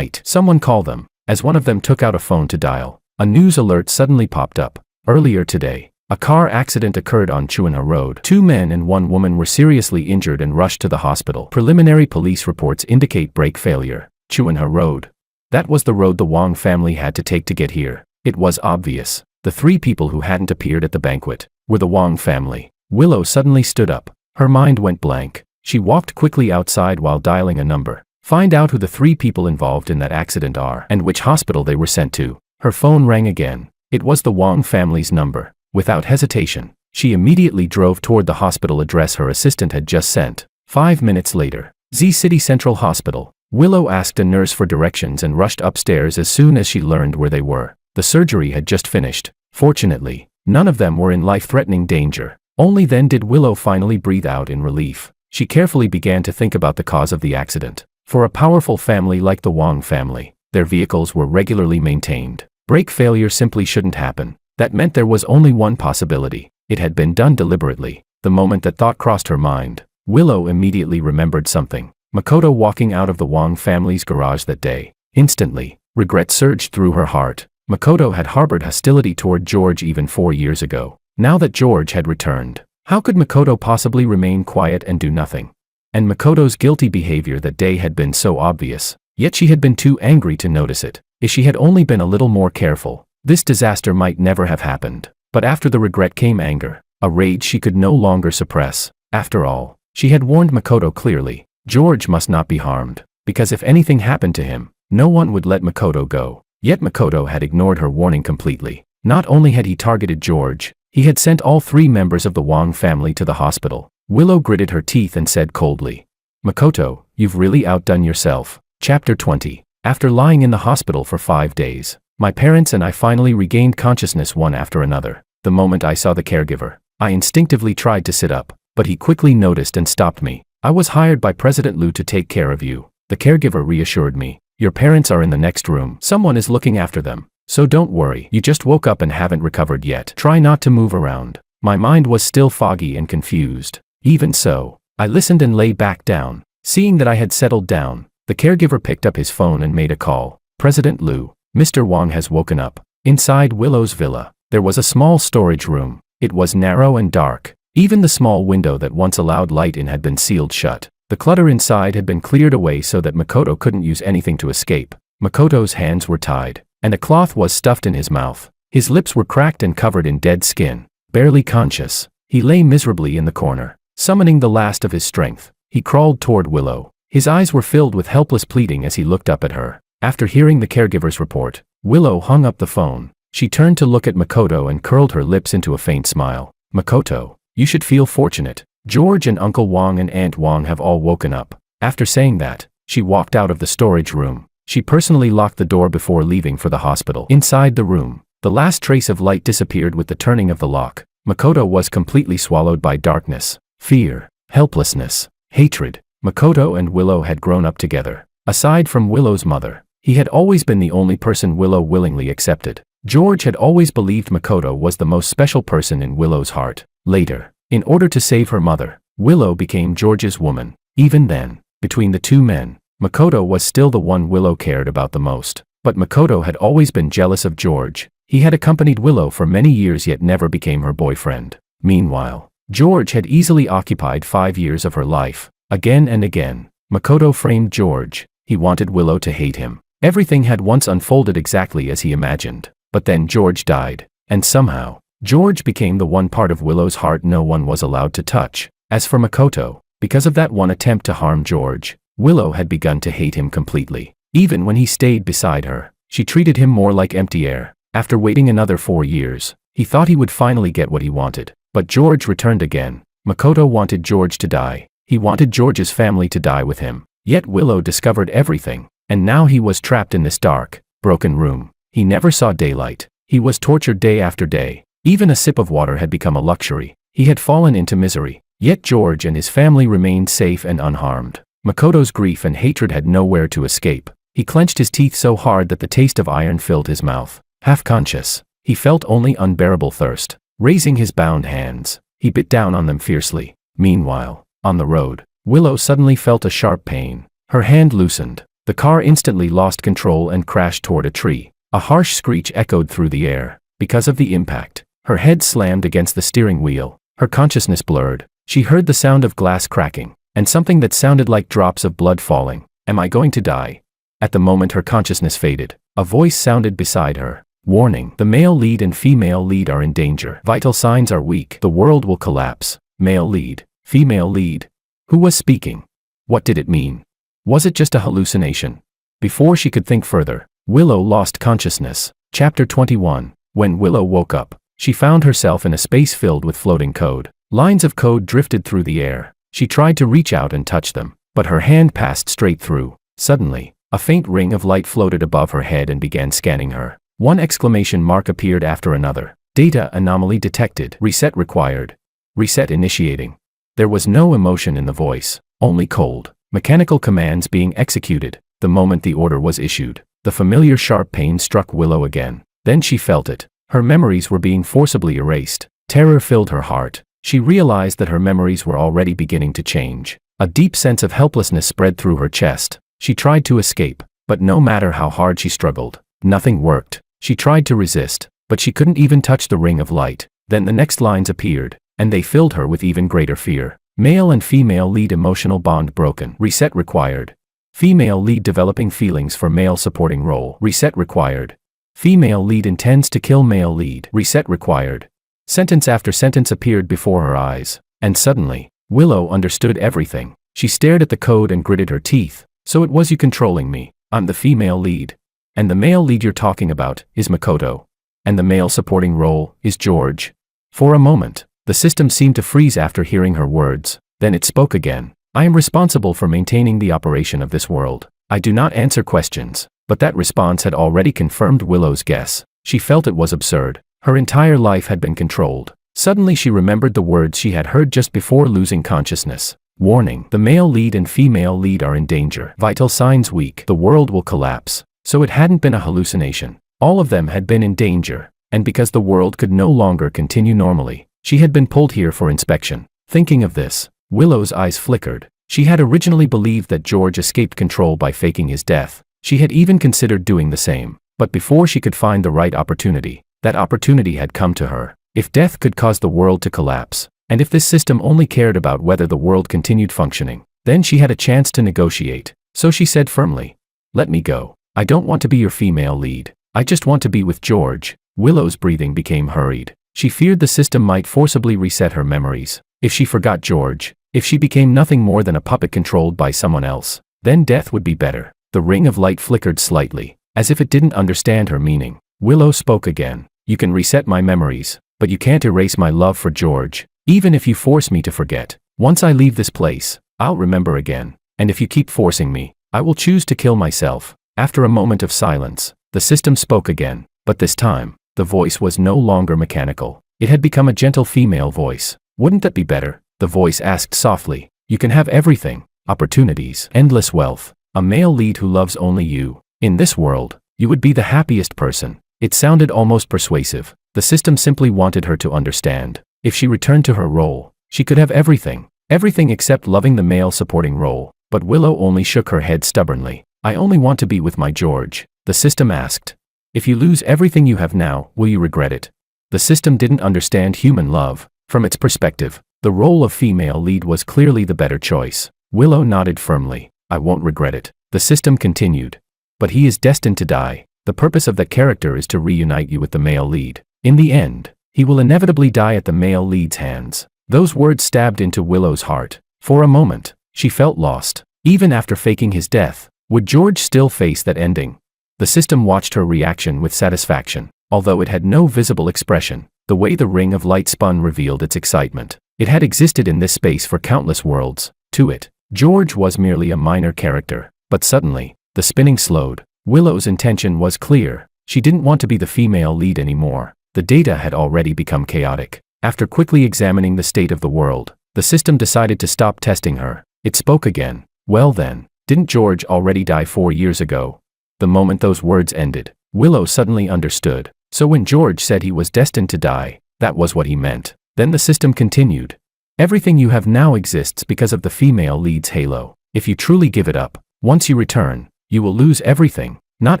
Someone call them. As one of them took out a phone to dial, a news alert suddenly popped up. Earlier today, a car accident occurred on Chuanha Road. 2 men and 1 woman were seriously injured and rushed to the hospital. Preliminary police reports indicate brake failure. Chuanha Road. That was the road the Wang family had to take to get here. It was obvious. The 3 people who hadn't appeared at the banquet were the Wang family. Willow suddenly stood up. Her mind went blank. She walked quickly outside while dialing a number. Find out who the 3 people involved in that accident are and which hospital they were sent to. Her phone rang again. It was the Wang family's number. Without hesitation, she immediately drove toward the hospital address her assistant had just sent. 5 minutes later, Z City Central Hospital. Willow asked a nurse for directions and rushed upstairs as soon as she learned where they were. The surgery had just finished. Fortunately, none of them were in life-threatening danger. Only then did Willow finally breathe out in relief. She carefully began to think about the cause of the accident. For a powerful family like the Wang family, their vehicles were regularly maintained. Brake failure simply shouldn't happen. That meant there was only one possibility. It had been done deliberately. The moment that thought crossed her mind, Willow immediately remembered something. Makoto walking out of the Wang family's garage that day. Instantly, regret surged through her heart. Makoto had harbored hostility toward George even 4 years ago. Now that George had returned, how could Makoto possibly remain quiet and do nothing? And Makoto's guilty behavior that day had been so obvious, yet she had been too angry to notice it. If she had only been a little more careful, this disaster might never have happened. But after the regret came anger, a rage she could no longer suppress. After all, she had warned Makoto clearly. George must not be harmed, because if anything happened to him, no one would let Makoto go. Yet Makoto had ignored her warning completely. Not only had he targeted George, he had sent all 3 members of the Wang family to the hospital. Willow gritted her teeth and said coldly, "Makoto, you've really outdone yourself." Chapter 20. After lying in the hospital for 5 days, my parents and I finally regained consciousness one after another. The moment I saw the caregiver, I instinctively tried to sit up, but he quickly noticed and stopped me. "I was hired by President Liu to take care of you," the caregiver reassured me. "Your parents are in the next room. Someone is looking after them. So don't worry, you just woke up and haven't recovered yet. Try not to move around." My mind was still foggy and confused. Even so, I listened and lay back down. Seeing that I had settled down, the caregiver picked up his phone and made a call. "President Liu, Mr. Wang has woken up." Inside Willow's villa, there was a small storage room. It was narrow and dark. Even the small window that once allowed light in had been sealed shut. The clutter inside had been cleared away so that Makoto couldn't use anything to escape. Makoto's hands were tied, and a cloth was stuffed in his mouth. His lips were cracked and covered in dead skin. barely conscious. He lay miserably in the corner. Summoning the last of his strength, he crawled toward Willow. His eyes were filled with helpless pleading as he looked up at her. After hearing the caregiver's report, Willow hung up the phone. She turned to look at Makoto and curled her lips into a faint smile. Makoto, you should feel fortunate. George and Uncle Wang and Aunt Wang have all woken up. After saying that, she walked out of the storage room. She personally locked the door before leaving for the hospital. Inside the room, the last trace of light disappeared with the turning of the lock. Makoto was completely swallowed by darkness, fear, helplessness, hatred. Makoto and Willow had grown up together. Aside from Willow's mother, he had always been the only person Willow willingly accepted. George had always believed Makoto was the most special person in Willow's heart. Later, in order to save her mother, Willow became George's woman. Even then, between the two men, Makoto was still the one Willow cared about the most. But Makoto had always been jealous of George. He had accompanied Willow for many years yet never became her boyfriend. Meanwhile, George had easily occupied 5 years of her life. Again and again, Makoto framed George. He wanted Willow to hate him. Everything had once unfolded exactly as he imagined. But then George died. And somehow, George became the one part of Willow's heart no one was allowed to touch. As for Makoto, because of that one attempt to harm George, Willow had begun to hate him completely. Even when he stayed beside her, she treated him more like empty air. After waiting another 4 years, he thought he would finally get what he wanted. But George returned again. Makoto wanted George to die. He wanted George's family to die with him. Yet Willow discovered everything, and now he was trapped in this dark, broken room. He never saw daylight. He was tortured day after day. Even a sip of water had become a luxury. He had fallen into misery. Yet George and his family remained safe and unharmed. Makoto's grief and hatred had nowhere to escape. He clenched his teeth so hard that the taste of iron filled his mouth. Half conscious, he felt only unbearable thirst. Raising his bound hands, he bit down on them fiercely. Meanwhile, on the road, Willow suddenly felt a sharp pain. Her hand loosened. The car instantly lost control and crashed toward a tree. A harsh screech echoed through the air. Because of the impact, her head slammed against the steering wheel. Her consciousness blurred. She heard the sound of glass cracking, and something that sounded like drops of blood falling. Am I going to die? At the moment her consciousness faded, a voice sounded beside her. Warning, the male lead and female lead are in danger. Vital signs are weak. The world will collapse. Male lead, female lead. Who was speaking? What did it mean? Was it just a hallucination? Before she could think further, Willow lost consciousness. Chapter 21. When Willow woke up, she found herself in a space filled with floating code. Lines of code drifted through the air. She tried to reach out and touch them, but her hand passed straight through. Suddenly, a faint ring of light floated above her head and began scanning her. One exclamation mark appeared after another. Data anomaly detected. Reset required. Reset initiating. There was no emotion in the voice, only cold, mechanical commands being executed. The moment the order was issued, the familiar sharp pain struck Willow again. Then she felt it. Her memories were being forcibly erased. Terror filled her heart. She realized that her memories were already beginning to change. A deep sense of helplessness spread through her chest. She tried to escape, but no matter how hard she struggled, nothing worked. She tried to resist, but she couldn't even touch the ring of light. Then the next lines appeared, and they filled her with even greater fear. Male and female lead emotional bond broken. Reset required. Female lead developing feelings for male supporting role. Reset required. Female lead intends to kill male lead. Reset required. Sentence after sentence appeared before her eyes, and suddenly, Willow understood everything. She stared at the code and gritted her teeth. So it was you controlling me. I'm the female lead. And the male lead you're talking about is Makoto. And the male supporting role is George. For a moment, the system seemed to freeze after hearing her words. Then it spoke again. I am responsible for maintaining the operation of this world. I do not answer questions. But that response had already confirmed Willow's guess. She felt it was absurd. Her entire life had been controlled. Suddenly she remembered the words she had heard just before losing consciousness. Warning, the male lead and female lead are in danger. Vital signs weak. The world will collapse. So it hadn't been a hallucination. All of them had been in danger. And because the world could no longer continue normally, she had been pulled here for inspection. Thinking of this, Willow's eyes flickered. She had originally believed that George escaped control by faking his death. She had even considered doing the same. But before she could find the right opportunity, that opportunity had come to her. If death could cause the world to collapse, and if this system only cared about whether the world continued functioning, then she had a chance to negotiate. So she said firmly, "Let me go. I don't want to be your female lead. I just want to be with George." Willow's breathing became hurried. She feared the system might forcibly reset her memories. If she forgot George, if she became nothing more than a puppet controlled by someone else, then death would be better. The ring of light flickered slightly, as if it didn't understand her meaning. Willow spoke again. You can reset my memories, but you can't erase my love for George. Even if you force me to forget, once I leave this place, I'll remember again. And if you keep forcing me, I will choose to kill myself. After a moment of silence, the system spoke again, but this time, the voice was no longer mechanical. It had become a gentle female voice. Wouldn't that be better? The voice asked softly. You can have everything, opportunities, endless wealth, a male lead who loves only you. In this world, you would be the happiest person. It sounded almost persuasive. The system simply wanted her to understand. If she returned to her role, she could have everything. Everything except loving the male supporting role. But Willow only shook her head stubbornly. I only want to be with my George. The system asked. If you lose everything you have now, will you regret it? The system didn't understand human love. From its perspective, the role of female lead was clearly the better choice. Willow nodded firmly. I won't regret it. The system continued. But he is destined to die. The purpose of that character is to reunite you with the male lead. In the end, he will inevitably die at the male lead's hands. Those words stabbed into Willow's heart. For a moment, she felt lost. Even after faking his death, would George still face that ending? The system watched her reaction with satisfaction. Although it had no visible expression, the way the ring of light spun revealed its excitement. It had existed in this space for countless worlds. To it, George was merely a minor character. But suddenly, the spinning slowed. Willow's intention was clear. She didn't want to be the female lead anymore. The data had already become chaotic. After quickly examining the state of the world, the system decided to stop testing her. It spoke again. Well then, didn't George already die 4 years ago? The moment those words ended, Willow suddenly understood. So when George said he was destined to die, that was what he meant. Then the system continued. Everything you have now exists because of the female lead's halo. If you truly give it up, once you return, you will lose everything. Not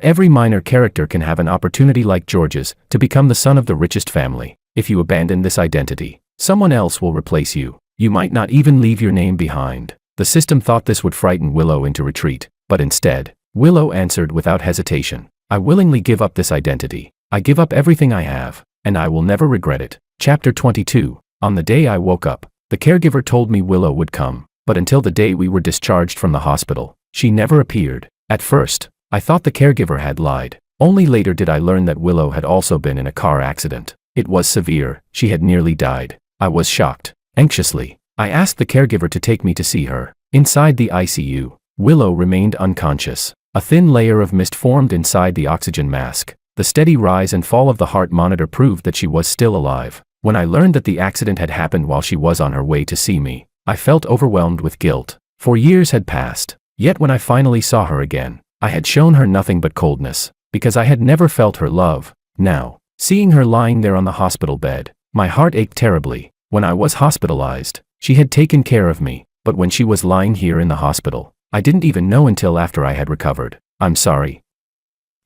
every minor character can have an opportunity like George's to become the son of the richest family. If you abandon this identity, someone else will replace you. You might not even leave your name behind. The system thought this would frighten Willow into retreat, but instead, Willow answered without hesitation. I willingly give up this identity. I give up everything I have, and I will never regret it. Chapter 22. On the day I woke up, the caregiver told me Willow would come, but until the day we were discharged from the hospital, she never appeared. At first, I thought the caregiver had lied. Only later did I learn that Willow had also been in a car accident. It was severe. She had nearly died. I was shocked. Anxiously, I asked the caregiver to take me to see her. Inside the ICU, Willow remained unconscious. A thin layer of mist formed inside the oxygen mask. The steady rise and fall of the heart monitor proved that she was still alive. When I learned that the accident had happened while she was on her way to see me, I felt overwhelmed with guilt. 4 years had passed. Yet when I finally saw her again, I had shown her nothing but coldness, because I had never felt her love. Now, seeing her lying there on the hospital bed, my heart ached terribly. When I was hospitalized, she had taken care of me, but when she was lying here in the hospital, I didn't even know until after I had recovered. I'm sorry,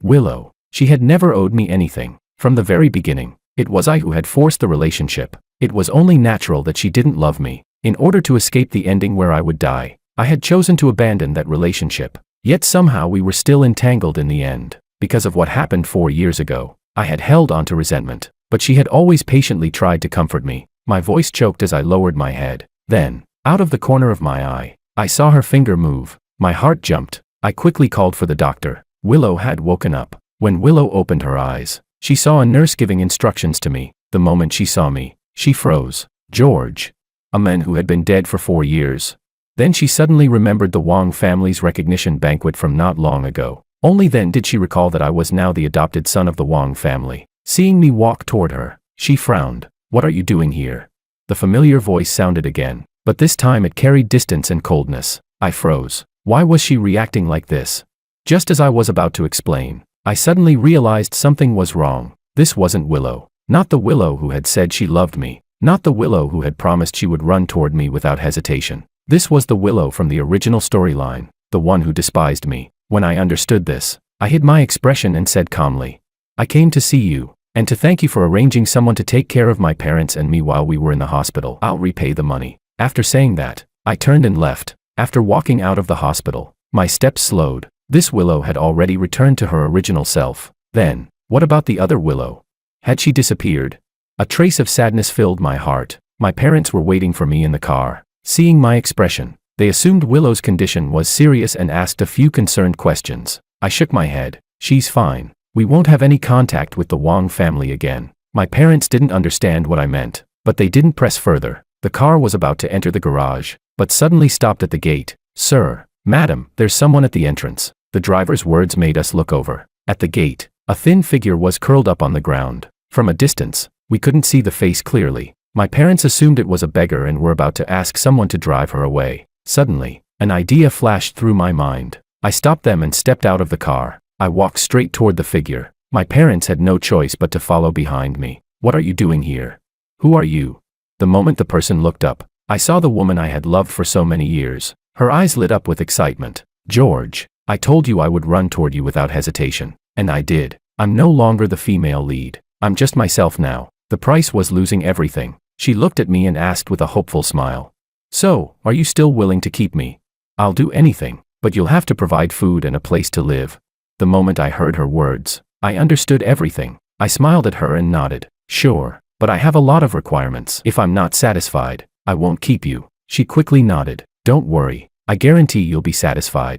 Willow. She had never owed me anything. From the very beginning, it was I who had forced the relationship. It was only natural that she didn't love me. In order to escape the ending where I would die, I had chosen to abandon that relationship. Yet somehow we were still entangled in the end. Because of what happened 4 years ago, I had held on to resentment, but she had always patiently tried to comfort me. My voice choked as I lowered my head. Then, out of the corner of my eye, I saw her finger move. My heart jumped. I quickly called for the doctor. Willow had woken up. When Willow opened her eyes, she saw a nurse giving instructions to me. The moment she saw me, she froze. George, a man who had been dead for 4 years. Then she suddenly remembered the Wong family's recognition banquet from not long ago. Only then did she recall that I was now the adopted son of the Wong family. Seeing me walk toward her, she frowned. What are you doing here? The familiar voice sounded again, but this time it carried distance and coldness. I froze. Why was she reacting like this? Just as I was about to explain, I suddenly realized something was wrong. This wasn't Willow. Not the Willow who had said she loved me. Not the Willow who had promised she would run toward me without hesitation. This was the Willow from the original storyline, the one who despised me. When I understood this, I hid my expression and said calmly, I came to see you, and to thank you for arranging someone to take care of my parents and me while we were in the hospital. I'll repay the money. After saying that, I turned and left. After walking out of the hospital, my steps slowed. This Willow had already returned to her original self. Then, what about the other Willow? Had she disappeared? A trace of sadness filled my heart. My parents were waiting for me in the car. Seeing my expression, they assumed Willow's condition was serious and asked a few concerned questions. I shook my head. She's fine. We won't have any contact with the Wong family again. My parents didn't understand what I meant, but they didn't press further. The car was about to enter the garage, but suddenly stopped at the gate. Sir, madam, there's someone at the entrance. The driver's words made us look over. At the gate, a thin figure was curled up on the ground. From a distance, we couldn't see the face clearly. My parents assumed it was a beggar and were about to ask someone to drive her away. Suddenly, an idea flashed through my mind. I stopped them and stepped out of the car. I walked straight toward the figure. My parents had no choice but to follow behind me. What are you doing here? Who are you? The moment the person looked up, I saw the woman I had loved for so many years. Her eyes lit up with excitement. George, I told you I would run toward you without hesitation. And I did. I'm no longer the female lead. I'm just myself now. The price was losing everything. She looked at me and asked with a hopeful smile. So, are you still willing to keep me? I'll do anything, but you'll have to provide food and a place to live. The moment I heard her words, I understood everything. I smiled at her and nodded. Sure, but I have a lot of requirements. If I'm not satisfied, I won't keep you. She quickly nodded. Don't worry, I guarantee you'll be satisfied.